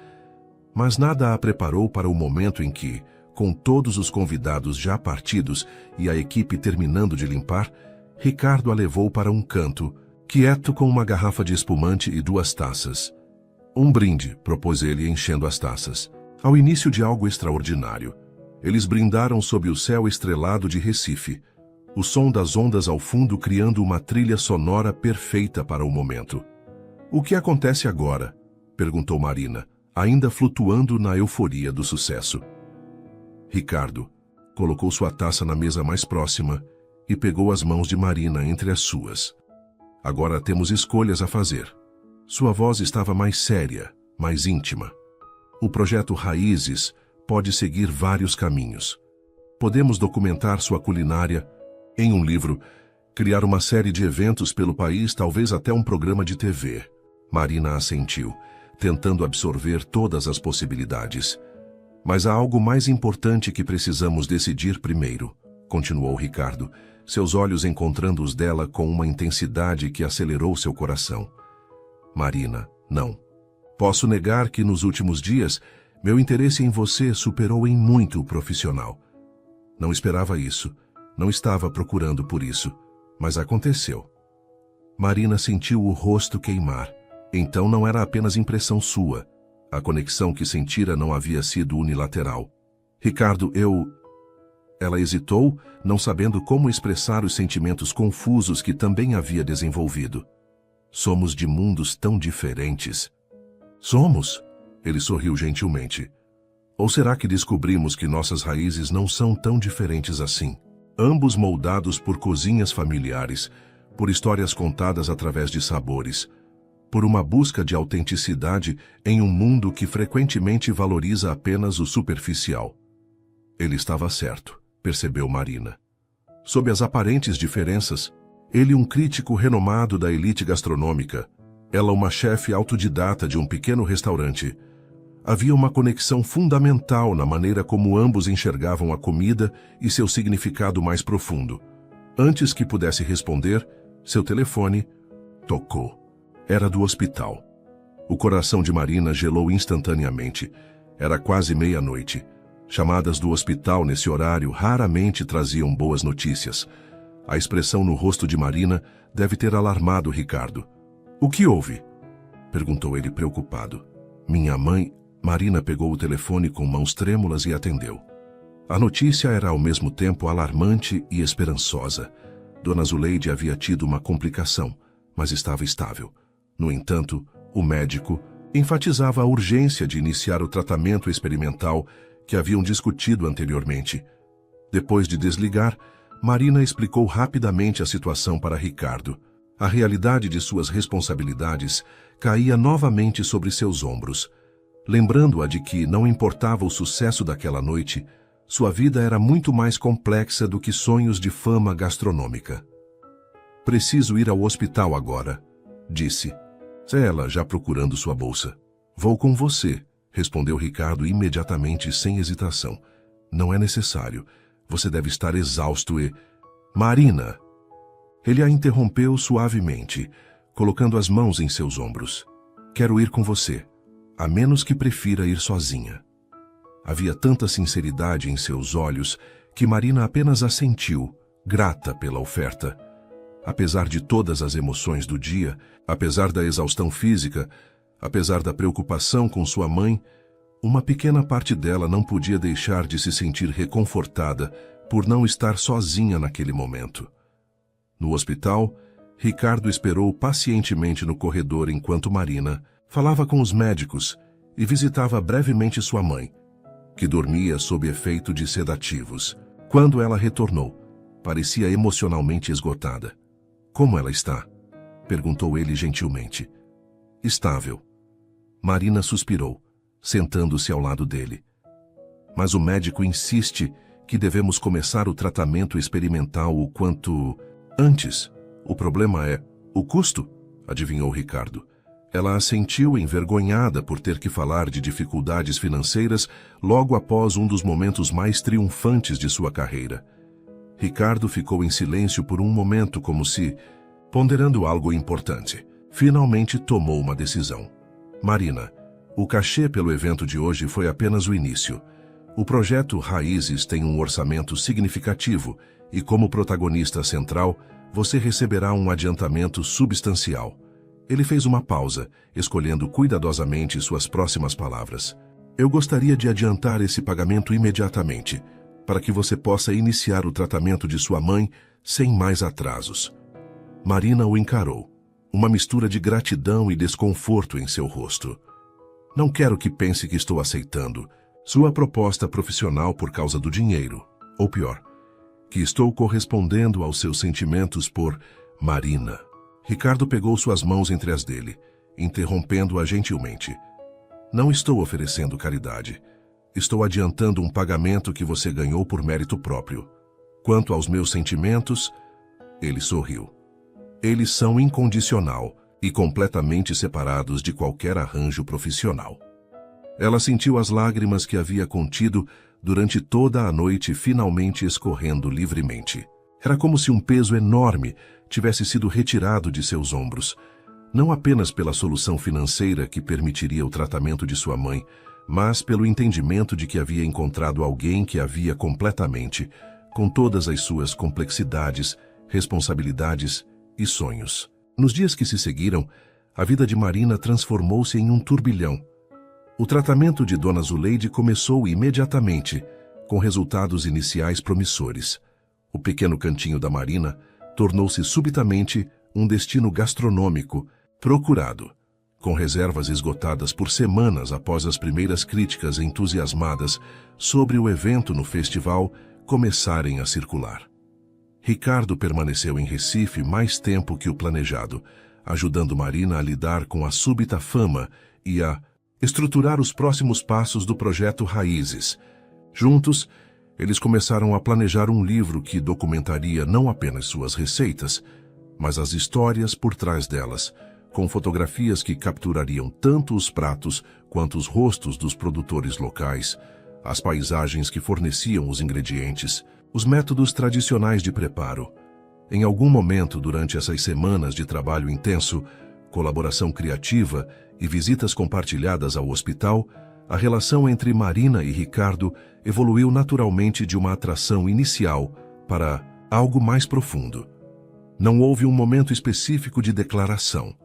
Mas nada a preparou para o momento em que, com todos os convidados já partidos e a equipe terminando de limpar, Ricardo a levou para um canto, quieto com uma garrafa de espumante e 2 taças. Um brinde, propôs ele enchendo as taças. Ao início de algo extraordinário, eles brindaram sob o céu estrelado de Recife, o som das ondas ao fundo criando uma trilha sonora perfeita para o momento. O que acontece agora? Perguntou Marina, ainda flutuando na euforia do sucesso. Ricardo colocou sua taça na mesa mais próxima e pegou as mãos de Marina entre as suas. Agora temos escolhas a fazer. Sua voz estava mais séria, mais íntima. O projeto Raízes pode seguir vários caminhos. Podemos documentar sua culinária em um livro, criar uma série de eventos pelo país, talvez até um programa de TV. Marina assentiu, tentando absorver todas as possibilidades. Mas há algo mais importante que precisamos decidir primeiro, continuou Ricardo, seus olhos encontrando os dela com uma intensidade que acelerou seu coração. Marina, não. Posso negar que nos últimos dias, meu interesse em você superou em muito o profissional. Não esperava isso. Não estava procurando por isso, mas aconteceu. Marina sentiu o rosto queimar. Então não era apenas impressão sua. A conexão que sentira não havia sido unilateral. Ricardo, Ela hesitou, não sabendo como expressar os sentimentos confusos que também havia desenvolvido. Somos de mundos tão diferentes. Somos? Ele sorriu gentilmente. Ou será que descobrimos que nossas raízes não são tão diferentes assim? Ambos moldados por cozinhas familiares, por histórias contadas através de sabores, por uma busca de autenticidade em um mundo que frequentemente valoriza apenas o superficial. Ele estava certo, percebeu Marina. Sob as aparentes diferenças, ele um crítico renomado da elite gastronômica, ela uma chefe autodidata de um pequeno restaurante. Havia uma conexão fundamental na maneira como ambos enxergavam a comida e seu significado mais profundo. Antes que pudesse responder, seu telefone tocou. Era do hospital. O coração de Marina gelou instantaneamente. Era quase meia-noite. Chamadas do hospital nesse horário raramente traziam boas notícias. A expressão no rosto de Marina deve ter alarmado Ricardo. O que houve? Perguntou ele preocupado. Minha mãe... Marina pegou o telefone com mãos trêmulas e atendeu. A notícia era ao mesmo tempo alarmante e esperançosa. Dona Zuleide havia tido uma complicação, mas estava estável. No entanto, o médico enfatizava a urgência de iniciar o tratamento experimental que haviam discutido anteriormente. Depois de desligar, Marina explicou rapidamente a situação para Ricardo. A realidade de suas responsabilidades caía novamente sobre seus ombros. Lembrando-a de que não importava o sucesso daquela noite, sua vida era muito mais complexa do que sonhos de fama gastronômica. Preciso ir ao hospital agora, disse. Ela já procurando sua bolsa. Vou com você, respondeu Ricardo imediatamente sem hesitação. Não é necessário. Você deve estar exausto e... Marina! Ele a interrompeu suavemente, colocando as mãos em seus ombros. Quero ir com você. A menos que prefira ir sozinha. Havia tanta sinceridade em seus olhos que Marina apenas assentiu, grata pela oferta. Apesar de todas as emoções do dia, apesar da exaustão física, apesar da preocupação com sua mãe, uma pequena parte dela não podia deixar de se sentir reconfortada por não estar sozinha naquele momento. No hospital, Ricardo esperou pacientemente no corredor enquanto Marina falava com os médicos e visitava brevemente sua mãe, que dormia sob efeito de sedativos. Quando ela retornou, parecia emocionalmente esgotada. "Como ela está?" perguntou ele gentilmente. "Estável." Marina suspirou, sentando-se ao lado dele. "Mas o médico insiste que devemos começar o tratamento experimental o quanto antes. O problema é o custo", adivinhou Ricardo. Ela assentiu envergonhada por ter que falar de dificuldades financeiras logo após um dos momentos mais triunfantes de sua carreira. Ricardo ficou em silêncio por um momento, como se, ponderando algo importante. Finalmente tomou uma decisão. "Marina, o cachê pelo evento de hoje foi apenas o início. O projeto Raízes tem um orçamento significativo e, como protagonista central, você receberá um adiantamento substancial." Ele fez uma pausa, escolhendo cuidadosamente suas próximas palavras. "Eu gostaria de adiantar esse pagamento imediatamente, para que você possa iniciar o tratamento de sua mãe sem mais atrasos." Marina o encarou, uma mistura de gratidão e desconforto em seu rosto. "Não quero que pense que estou aceitando sua proposta profissional por causa do dinheiro, ou pior, que estou correspondendo aos seus sentimentos por Marina." Ricardo pegou suas mãos entre as dele, interrompendo-a gentilmente. "Não estou oferecendo caridade. Estou adiantando um pagamento que você ganhou por mérito próprio. Quanto aos meus sentimentos..." Ele sorriu. "Eles são incondicional e completamente separados de qualquer arranjo profissional." Ela sentiu as lágrimas que havia contido durante toda a noite finalmente escorrendo livremente. Era como se um peso enorme tivesse sido retirado de seus ombros, não apenas pela solução financeira que permitiria o tratamento de sua mãe, mas pelo entendimento de que havia encontrado alguém que a via completamente, com todas as suas complexidades, responsabilidades e sonhos. Nos dias que se seguiram, a vida de Marina transformou-se em um turbilhão. O tratamento de Dona Zuleide começou imediatamente, com resultados iniciais promissores. O pequeno cantinho da Marina tornou-se subitamente um destino gastronômico procurado, com reservas esgotadas por semanas após as primeiras críticas entusiasmadas sobre o evento no festival começarem a circular. Ricardo permaneceu em Recife mais tempo que o planejado, ajudando Marina a lidar com a súbita fama e a estruturar os próximos passos do projeto Raízes. Juntos, eles começaram a planejar um livro que documentaria não apenas suas receitas, mas as histórias por trás delas, com fotografias que capturariam tanto os pratos quanto os rostos dos produtores locais, as paisagens que forneciam os ingredientes, os métodos tradicionais de preparo. Em algum momento durante essas semanas de trabalho intenso, colaboração criativa e visitas compartilhadas ao hospital, a relação entre Marina e Ricardo evoluiu naturalmente de uma atração inicial para algo mais profundo. Não houve um momento específico de declaração,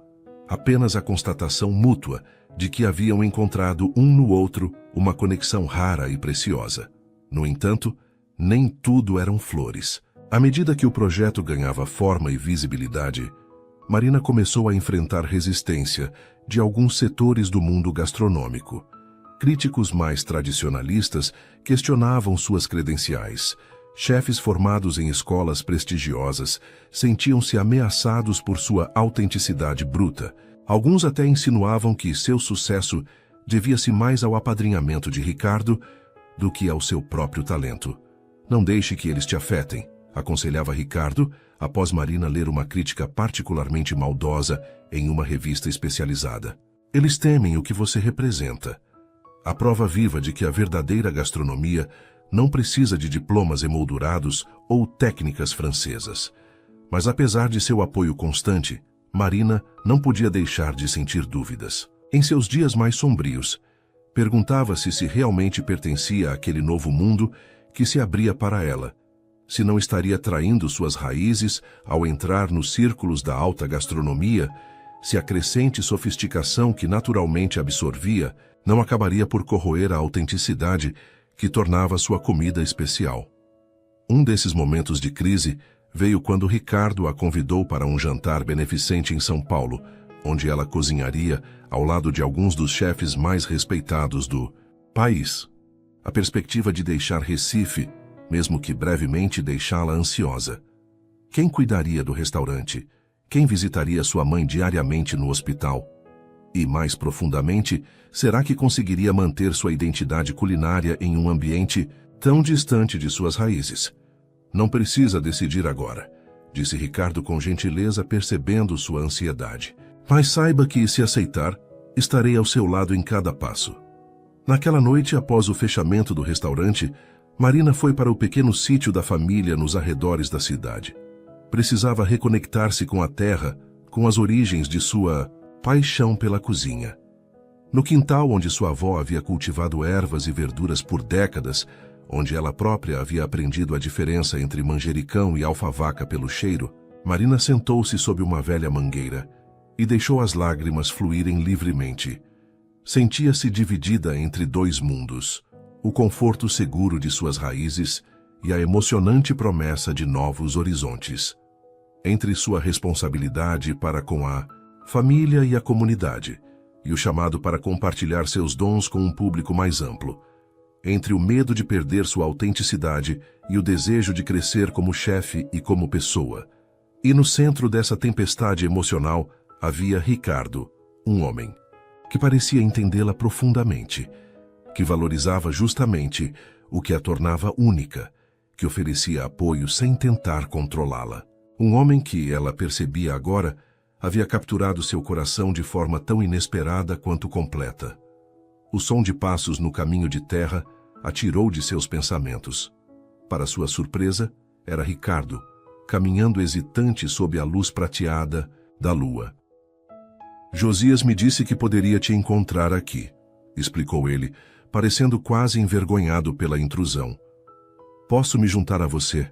apenas a constatação mútua de que haviam encontrado um no outro uma conexão rara e preciosa. No entanto, nem tudo eram flores. À medida que o projeto ganhava forma e visibilidade, Marina começou a enfrentar resistência de alguns setores do mundo gastronômico. Críticos mais tradicionalistas questionavam suas credenciais. Chefes formados em escolas prestigiosas sentiam-se ameaçados por sua autenticidade bruta. Alguns até insinuavam que seu sucesso devia-se mais ao apadrinhamento de Ricardo do que ao seu próprio talento. "Não deixe que eles te afetem", aconselhava Ricardo, após Marina ler uma crítica particularmente maldosa em uma revista especializada. "Eles temem o que você representa." A prova viva de que a verdadeira gastronomia não precisa de diplomas emoldurados ou técnicas francesas. Mas apesar de seu apoio constante, Marina não podia deixar de sentir dúvidas. Em seus dias mais sombrios, perguntava-se se realmente pertencia àquele novo mundo que se abria para ela, Se não estaria traindo suas raízes ao entrar nos círculos da alta gastronomia, se a crescente sofisticação que naturalmente absorvia não acabaria por corroer a autenticidade que tornava sua comida especial. Um desses momentos de crise veio quando Ricardo a convidou para um jantar beneficente em São Paulo, onde ela cozinharia ao lado de alguns dos chefes mais respeitados do país. A perspectiva de deixar Recife, mesmo que brevemente, deixá-la ansiosa. Quem cuidaria do restaurante? Quem visitaria sua mãe diariamente no hospital? E, mais profundamente, será que conseguiria manter sua identidade culinária em um ambiente tão distante de suas raízes? Não precisa decidir agora, disse Ricardo com gentileza, percebendo sua ansiedade. Mas saiba que, se aceitar, estarei ao seu lado em cada passo. Naquela noite, após o fechamento do restaurante, Marina foi para o pequeno sítio da família nos arredores da cidade. Precisava reconectar-se com a terra, com as origens de sua paixão pela cozinha. No quintal onde sua avó havia cultivado ervas e verduras por décadas, onde ela própria havia aprendido a diferença entre manjericão e alfavaca pelo cheiro, Marina sentou-se sob uma velha mangueira e deixou as lágrimas fluírem livremente. Sentia-se dividida entre dois mundos, o conforto seguro de suas raízes e a emocionante promessa de novos horizontes. Entre sua responsabilidade para com a família e a comunidade, e o chamado para compartilhar seus dons com um público mais amplo. Entre o medo de perder sua autenticidade e o desejo de crescer como chefe e como pessoa. E no centro dessa tempestade emocional havia Ricardo, um homem, que parecia entendê-la profundamente, que valorizava justamente o que a tornava única, que oferecia apoio sem tentar controlá-la. Um homem que, ela percebia agora, havia capturado seu coração de forma tão inesperada quanto completa. O som de passos no caminho de terra a tirou de seus pensamentos. Para sua surpresa, era Ricardo, caminhando hesitante sob a luz prateada da lua. Josias me disse que poderia te encontrar aqui, explicou ele, parecendo quase envergonhado pela intrusão. Posso me juntar a você?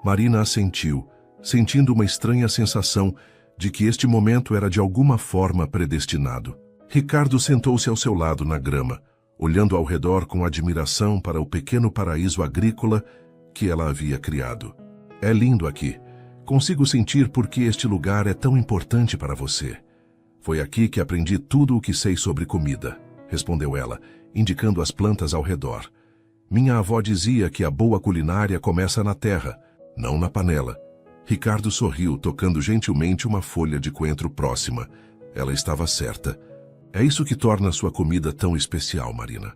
Marina assentiu, sentindo uma estranha sensação de que este momento era de alguma forma predestinado. Ricardo sentou-se ao seu lado na grama, olhando ao redor com admiração para o pequeno paraíso agrícola que ela havia criado. É lindo aqui. Consigo sentir por que este lugar é tão importante para você. Foi aqui que aprendi tudo o que sei sobre comida, respondeu ela, indicando as plantas ao redor. Minha avó dizia que a boa culinária começa na terra, não na panela. Ricardo sorriu, tocando gentilmente uma folha de coentro próxima. Ela estava certa. É isso que torna sua comida tão especial, Marina.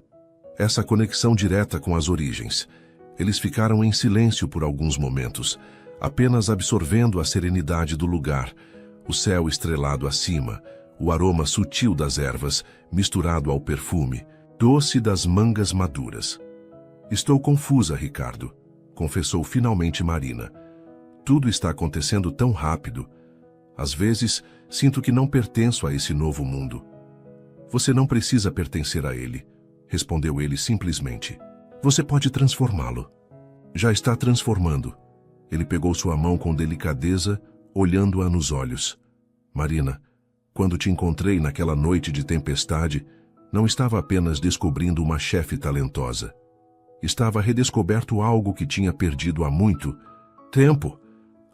Essa conexão direta com as origens. Eles ficaram em silêncio por alguns momentos, apenas absorvendo a serenidade do lugar, o céu estrelado acima, o aroma sutil das ervas, misturado ao perfume, doce das mangas maduras. Estou confusa, Ricardo, confessou finalmente Marina. Tudo está acontecendo tão rápido. Às vezes, sinto que não pertenço a esse novo mundo. Você não precisa pertencer a ele, respondeu ele simplesmente. Você pode transformá-lo. Já está transformando. Ele pegou sua mão com delicadeza, olhando-a nos olhos. Marina, quando te encontrei naquela noite de tempestade, não estava apenas descobrindo uma chefe talentosa. Estava redescoberto algo que tinha perdido há muito tempo.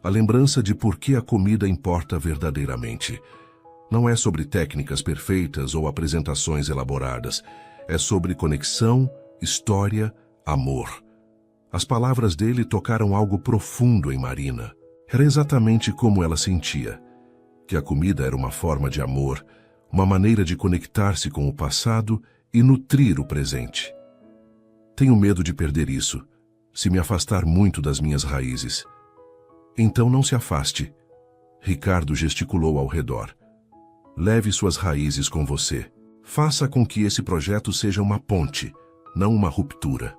A lembrança de por que a comida importa verdadeiramente. Não é sobre técnicas perfeitas ou apresentações elaboradas. É sobre conexão, história, amor. As palavras dele tocaram algo profundo em Marina. Era exatamente como ela sentia. Que a comida era uma forma de amor, uma maneira de conectar-se com o passado e nutrir o presente. Tenho medo de perder isso, se me afastar muito das minhas raízes. Então não se afaste. Ricardo gesticulou ao redor. Leve suas raízes com você. Faça com que esse projeto seja uma ponte, não uma ruptura.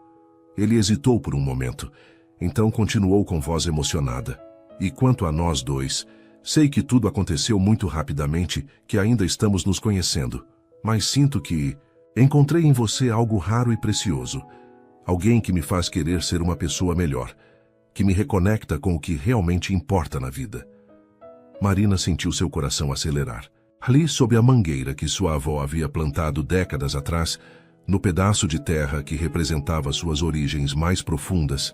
Ele hesitou por um momento, então continuou com voz emocionada. E quanto a nós dois, sei que tudo aconteceu muito rapidamente, que ainda estamos nos conhecendo. Mas sinto que encontrei em você algo raro e precioso. Alguém que me faz querer ser uma pessoa melhor. que me reconecta com o que realmente importa na vida. Marina sentiu seu coração acelerar. Ali, sob a mangueira que sua avó havia plantado décadas atrás, no pedaço de terra que representava suas origens mais profundas,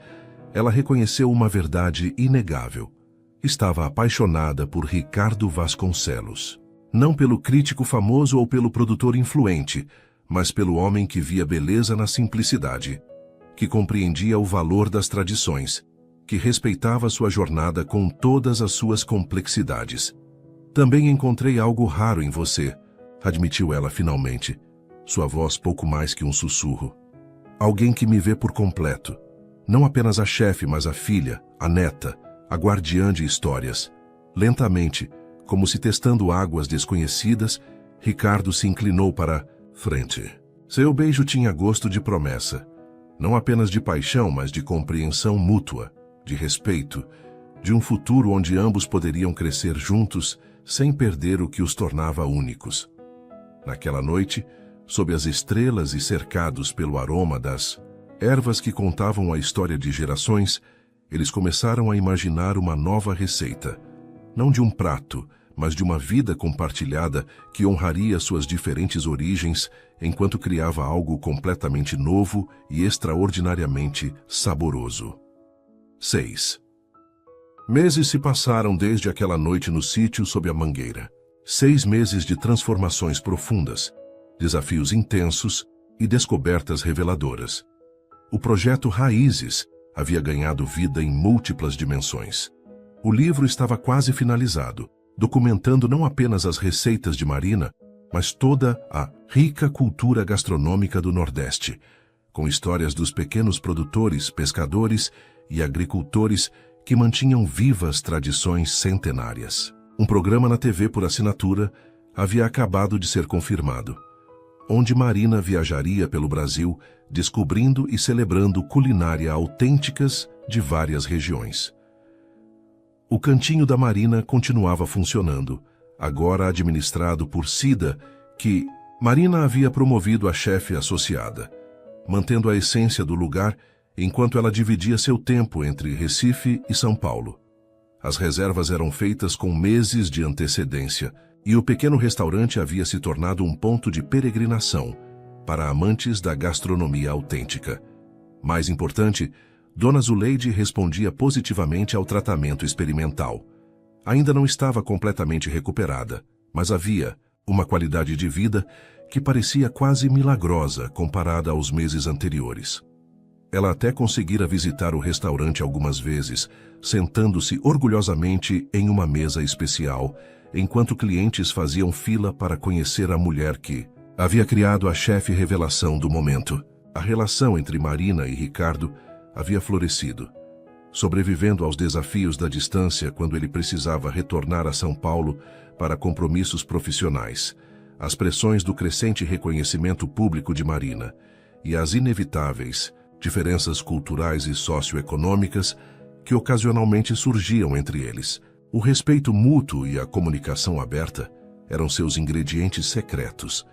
ela reconheceu uma verdade inegável. Estava apaixonada por Ricardo Vasconcelos. Não pelo crítico famoso ou pelo produtor influente, mas pelo homem que via beleza na simplicidade, que compreendia o valor das tradições, que respeitava sua jornada com todas as suas complexidades. Também encontrei algo raro em você, admitiu ela finalmente, sua voz pouco mais que um sussurro. Alguém que me vê por completo. Não apenas a chefe, mas a filha, a neta, a guardiã de histórias. Lentamente, como se testando águas desconhecidas, Ricardo se inclinou para frente. Seu beijo tinha gosto de promessa. Não apenas de paixão, mas de compreensão mútua, de respeito, de um futuro onde ambos poderiam crescer juntos sem perder o que os tornava únicos. Naquela noite, sob as estrelas e cercados pelo aroma das ervas que contavam a história de gerações, eles começaram a imaginar uma nova receita. Não de um prato, mas de uma vida compartilhada que honraria suas diferentes origens enquanto criava algo completamente novo e extraordinariamente saboroso. 6. Meses se passaram desde aquela noite no sítio sob a mangueira. 6 meses de transformações profundas, desafios intensos e descobertas reveladoras. O projeto Raízes havia ganhado vida em múltiplas dimensões. O livro estava quase finalizado, documentando não apenas as receitas de Marina, mas toda a rica cultura gastronômica do Nordeste, com histórias dos pequenos produtores, pescadores e agricultores que mantinham vivas tradições centenárias. Um programa na TV por assinatura havia acabado de ser confirmado, onde Marina viajaria pelo Brasil, descobrindo e celebrando culinária autênticas de várias regiões. O Cantinho da Marina continuava funcionando, agora administrado por Cida, que Marina havia promovido a chefe associada, mantendo a essência do lugar enquanto ela dividia seu tempo entre Recife e São Paulo. As reservas eram feitas com meses de antecedência e o pequeno restaurante havia se tornado um ponto de peregrinação para amantes da gastronomia autêntica. Mais importante, Dona Zuleide respondia positivamente ao tratamento experimental. Ainda não estava completamente recuperada, mas havia uma qualidade de vida que parecia quase milagrosa comparada aos meses anteriores. Ela até conseguira visitar o restaurante algumas vezes, sentando-se orgulhosamente em uma mesa especial, enquanto clientes faziam fila para conhecer a mulher que havia criado a chefe revelação do momento. A relação entre Marina e Ricardo havia florescido, sobrevivendo aos desafios da distância quando ele precisava retornar a São Paulo para compromissos profissionais, as pressões do crescente reconhecimento público de Marina e as inevitáveis diferenças culturais e socioeconômicas que ocasionalmente surgiam entre eles. O respeito mútuo e a comunicação aberta eram seus ingredientes secretos.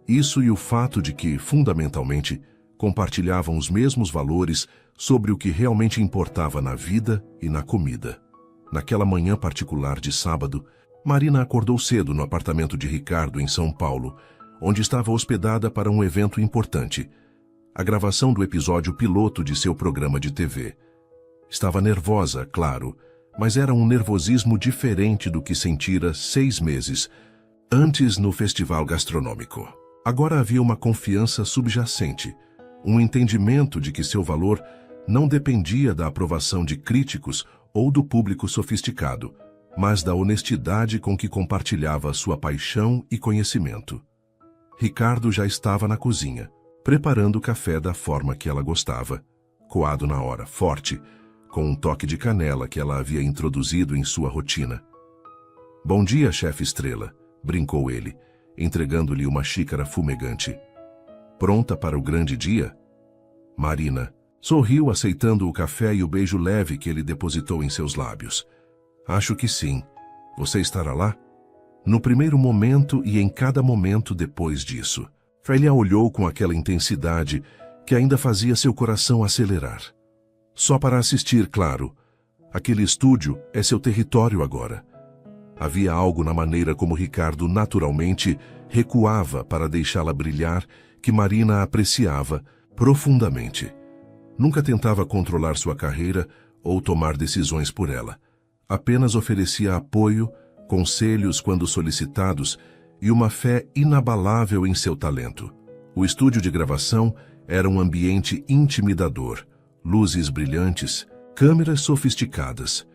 Isso e o fato de que, fundamentalmente, compartilhavam os mesmos valores sobre o que realmente importava na vida e na comida. Naquela manhã particular de sábado, Marina acordou cedo no apartamento de Ricardo em São Paulo, onde estava hospedada para um evento importante, a gravação do episódio piloto de seu programa de TV. Estava nervosa, claro, mas era um nervosismo diferente do que sentira 6 meses antes no festival gastronômico. Agora havia uma confiança subjacente, um entendimento de que seu valor não dependia da aprovação de críticos ou do público sofisticado, mas da honestidade com que compartilhava sua paixão e conhecimento. Ricardo já estava na cozinha, preparando o café da forma que ela gostava, coado na hora, forte, com um toque de canela que ela havia introduzido em sua rotina. "Bom dia, chefe Estrela", brincou ele, entregando-lhe uma xícara fumegante. "Pronta para o grande dia?" Marina sorriu, aceitando o café e o beijo leve que ele depositou em seus lábios. "Acho que sim. Você estará lá?" No primeiro momento e em cada momento depois disso. Ele a olhou com aquela intensidade que ainda fazia seu coração acelerar. Só para assistir, claro, Aquele estúdio é seu território agora. Havia algo na maneira como Ricardo naturalmente recuava para deixá-la brilhar que Marina apreciava profundamente. Nunca tentava controlar sua carreira ou tomar decisões por ela. Apenas oferecia apoio, conselhos quando solicitados e uma fé inabalável em seu talento. O estúdio de gravação era um ambiente intimidador, luzes brilhantes, câmeras sofisticadas,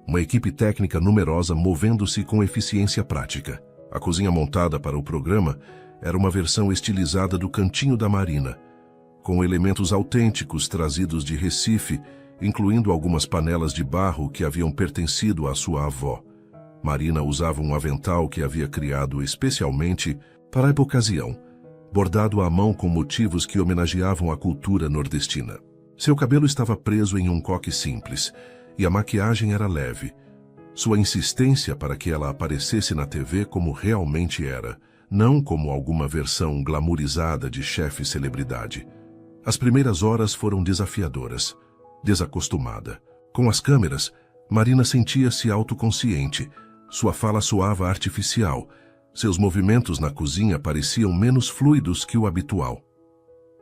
uma equipe técnica numerosa movendo-se com eficiência prática. A cozinha montada para o programa era uma versão estilizada do Cantinho da Marina, com elementos autênticos trazidos de Recife, incluindo algumas panelas de barro que haviam pertencido à sua avó. Marina usava um avental que havia criado especialmente para a ocasião, bordado à mão com motivos que homenageavam a cultura nordestina. Seu cabelo estava preso em um coque simples, e a maquiagem era leve. Sua insistência para que ela aparecesse na TV como realmente era, não como alguma versão glamourizada de chefe celebridade. As primeiras horas foram desafiadoras. Desacostumada. Com as câmeras, Marina sentia-se autoconsciente. Sua fala soava artificial. Seus movimentos na cozinha pareciam menos fluidos que o habitual.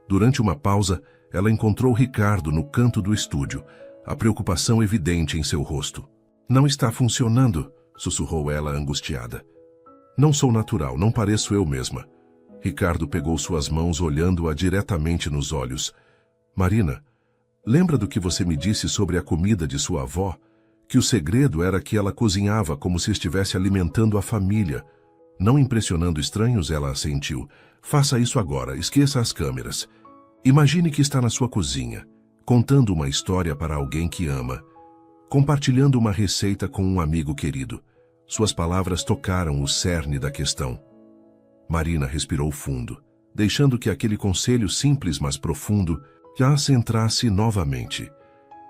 Durante uma pausa, ela encontrou Ricardo no canto do estúdio, a preocupação evidente em seu rosto. "Não está funcionando", sussurrou ela angustiada. "Não sou natural, não pareço eu mesma." Ricardo pegou suas mãos olhando-a diretamente nos olhos. "Marina, lembra do que você me disse sobre a comida de sua avó? Que o segredo era que ela cozinhava como se estivesse alimentando a família." Não impressionando estranhos, ela assentiu. "Faça isso agora, esqueça as câmeras. Imagine que está na sua cozinha, contando uma história para alguém que ama, compartilhando uma receita com um amigo querido." Suas palavras tocaram o cerne da questão. Marina respirou fundo, deixando que aquele conselho simples mas profundo já a centrasse novamente.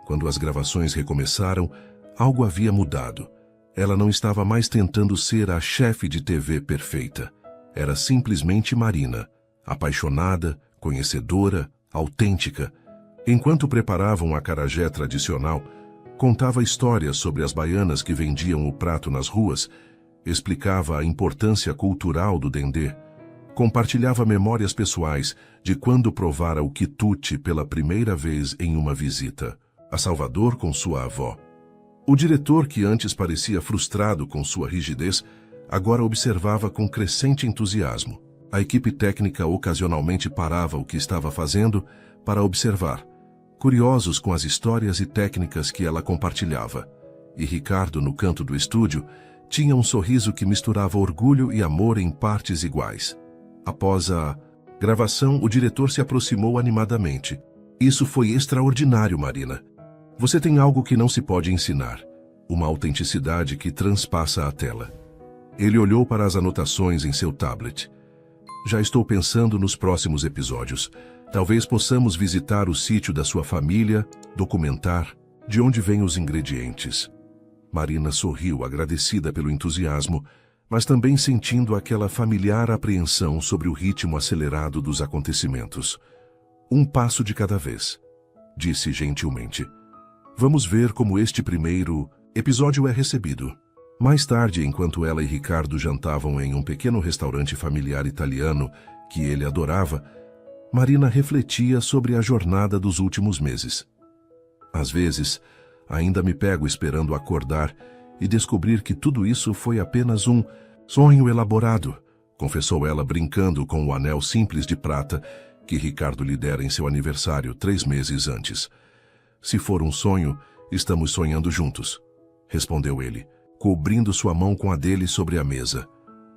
Quando as gravações recomeçaram, algo havia mudado. Ela não estava mais tentando ser a chefe de TV perfeita. Era simplesmente Marina, apaixonada, conhecedora, autêntica. Enquanto preparavam um acarajé tradicional, contava histórias sobre as baianas que vendiam o prato nas ruas, explicava a importância cultural do dendê, compartilhava memórias pessoais de quando provara o quitute pela primeira vez em uma visita a Salvador com sua avó. O diretor, que antes parecia frustrado com sua rigidez, agora observava com crescente entusiasmo. A equipe técnica ocasionalmente parava o que estava fazendo para observar, curiosos com as histórias e técnicas que ela compartilhava. E Ricardo, no canto do estúdio, tinha um sorriso que misturava orgulho e amor em partes iguais. Após a gravação, o diretor se aproximou animadamente. "Isso foi extraordinário, Marina. Você tem algo que não se pode ensinar, uma autenticidade que transpassa a tela." Ele olhou para as anotações em seu tablet. "Já estou pensando nos próximos episódios. Talvez possamos visitar o sítio da sua família, documentar de onde vêm os ingredientes." Marina sorriu, agradecida pelo entusiasmo, mas também sentindo aquela familiar apreensão sobre o ritmo acelerado dos acontecimentos. "Um passo de cada vez", disse gentilmente. "Vamos ver como este primeiro episódio é recebido." Mais tarde, enquanto ela e Ricardo jantavam em um pequeno restaurante familiar italiano que ele adorava, Marina refletia sobre a jornada dos últimos meses. "Às vezes, ainda me pego esperando acordar e descobrir que tudo isso foi apenas um sonho elaborado", confessou ela brincando com o anel simples de prata que Ricardo lhe dera em seu aniversário 3 meses antes. "Se for um sonho, estamos sonhando juntos", respondeu ele, cobrindo sua mão com a dele sobre a mesa.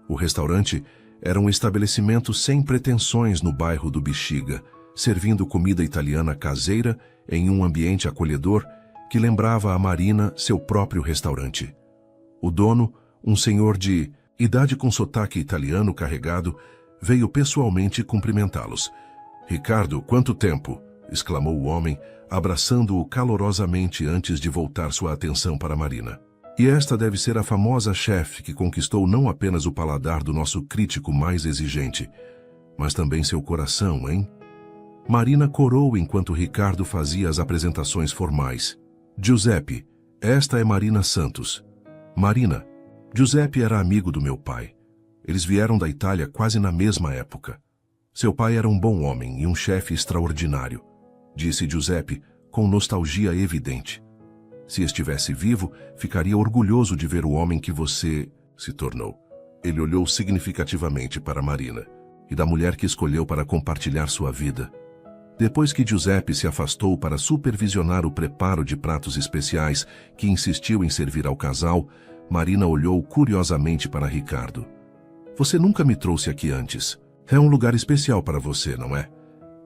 O restaurante era um estabelecimento sem pretensões no bairro do Bexiga, servindo comida italiana caseira em um ambiente acolhedor que lembrava a Marina seu próprio restaurante. O dono, um senhor de idade com sotaque italiano carregado, veio pessoalmente cumprimentá-los. "Ricardo, quanto tempo!" exclamou o homem, abraçando-o calorosamente antes de voltar sua atenção para Marina. "E esta deve ser a famosa chefe que conquistou não apenas o paladar do nosso crítico mais exigente, mas também seu coração, hein?" Marina corou enquanto Ricardo fazia as apresentações formais. "Giuseppe, Esta é Marina Santos. Marina, Giuseppe era amigo do meu pai. Eles vieram da Itália quase na mesma época. Seu pai era um bom homem e um chefe extraordinário, disse Giuseppe com nostalgia evidente. Se estivesse vivo, ficaria orgulhoso de ver o homem que você se tornou. Ele olhou significativamente para Marina e da mulher que escolheu para compartilhar sua vida. Depois que Giuseppe se afastou para supervisionar o preparo de pratos especiais que insistiu em servir ao casal, Marina olhou curiosamente para Ricardo. Você nunca me trouxe aqui antes. É um lugar especial para você, não é?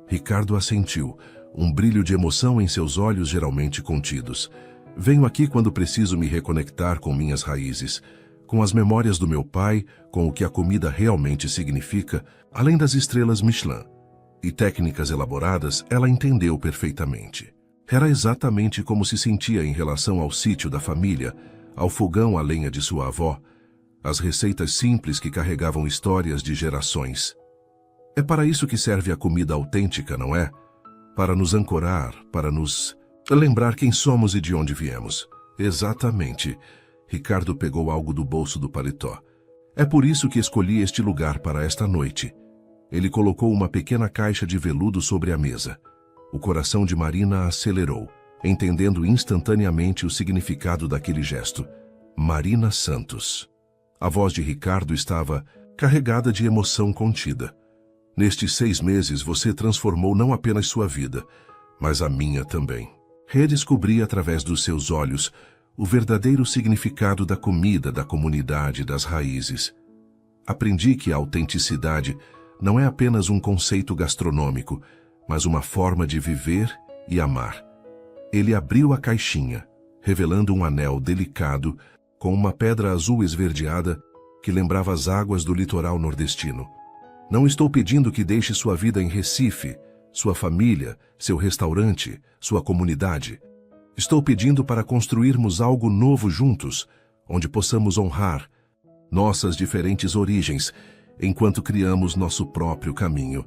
Ricardo assentiu, um brilho de emoção em seus olhos geralmente contidos. Venho aqui quando preciso me reconectar com minhas raízes, com as memórias do meu pai, com o que a comida realmente significa, além das estrelas Michelin. E técnicas elaboradas, ela entendeu perfeitamente. Era exatamente como se sentia em relação ao sítio da família, ao fogão à lenha de sua avó, as receitas simples que carregavam histórias de gerações. É para isso que serve a comida autêntica, não é? Para nos ancorar, para nos lembrar quem somos e de onde viemos. Exatamente. Ricardo pegou algo do bolso do paletó. É por isso que escolhi este lugar para esta noite. Ele colocou uma pequena caixa de veludo sobre a mesa. O coração de Marina acelerou, entendendo instantaneamente o significado daquele gesto. Marina Santos. A voz de Ricardo estava carregada de emoção contida. Nestes 6 meses você transformou não apenas sua vida, mas a minha também. Redescobri através dos seus olhos o verdadeiro significado da comida, da comunidade, das raízes. Aprendi que a autenticidade não é apenas um conceito gastronômico, mas uma forma de viver e amar. Ele abriu a caixinha, revelando um anel delicado com uma pedra azul esverdeada que lembrava as águas do litoral nordestino. Não estou pedindo que deixe sua vida em Recife, sua família, seu restaurante, sua comunidade. Estou pedindo para construirmos algo novo juntos, onde possamos honrar nossas diferentes origens, enquanto criamos nosso próprio caminho.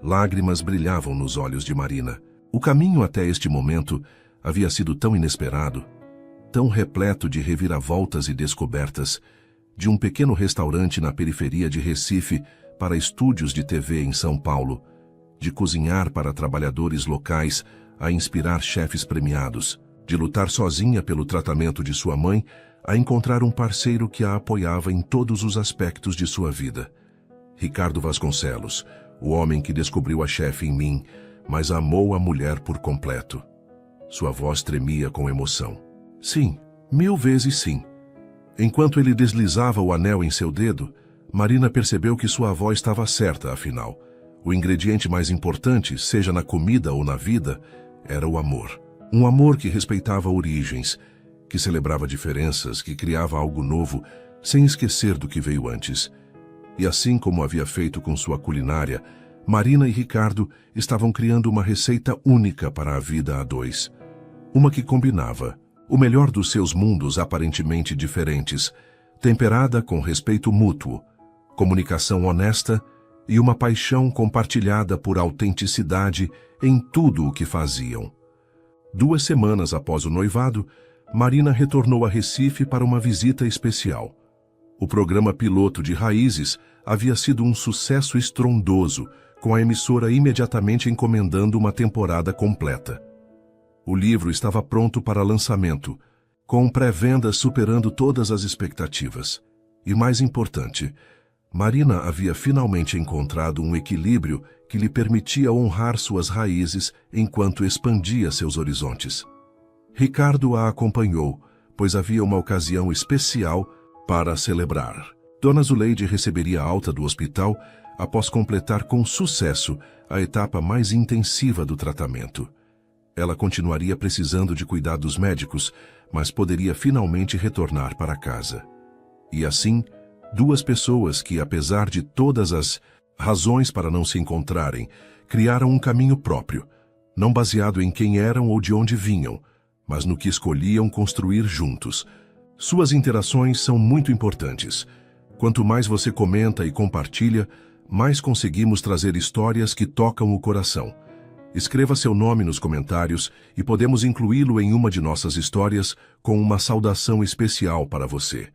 Lágrimas brilhavam nos olhos de Marina. O caminho até este momento havia sido tão inesperado, tão repleto de reviravoltas e descobertas, de um pequeno restaurante na periferia de Recife para estúdios de TV em São Paulo, de cozinhar para trabalhadores locais a inspirar chefes premiados, de lutar sozinha pelo tratamento de sua mãe a encontrar um parceiro que a apoiava em todos os aspectos de sua vida. Ricardo Vasconcelos, o homem que descobriu a chefe em mim, mas amou a mulher por completo. Sua voz tremia com emoção. Sim, 1000 vezes sim. Enquanto ele deslizava o anel em seu dedo, Marina percebeu que sua avó estava certa, afinal. O ingrediente mais importante, seja na comida ou na vida, era o amor. Um amor que respeitava origens, que celebrava diferenças, que criava algo novo, sem esquecer do que veio antes. E assim como havia feito com sua culinária, Marina e Ricardo estavam criando uma receita única para a vida a dois. Uma que combinava o melhor dos seus mundos aparentemente diferentes, temperada com respeito mútuo, comunicação honesta e uma paixão compartilhada por autenticidade em tudo o que faziam. 2 semanas após o noivado, Marina retornou a Recife para uma visita especial. O programa piloto de Raízes havia sido um sucesso estrondoso, com a emissora imediatamente encomendando uma temporada completa. O livro estava pronto para lançamento, com pré-vendas superando todas as expectativas. E mais importante, Marina havia finalmente encontrado um equilíbrio que lhe permitia honrar suas raízes enquanto expandia seus horizontes. Ricardo a acompanhou, pois havia uma ocasião especial para celebrar. Dona Zuleide receberia alta do hospital após completar com sucesso a etapa mais intensiva do tratamento. Ela continuaria precisando de cuidados médicos, mas poderia finalmente retornar para casa. E assim, 2 pessoas que, apesar de todas as razões para não se encontrarem, criaram um caminho próprio, não baseado em quem eram ou de onde vinham, mas no que escolhiam construir juntos. Suas interações são muito importantes. Quanto mais você comenta e compartilha, mais conseguimos trazer histórias que tocam o coração. Escreva seu nome nos comentários e podemos incluí-lo em uma de nossas histórias com uma saudação especial para você.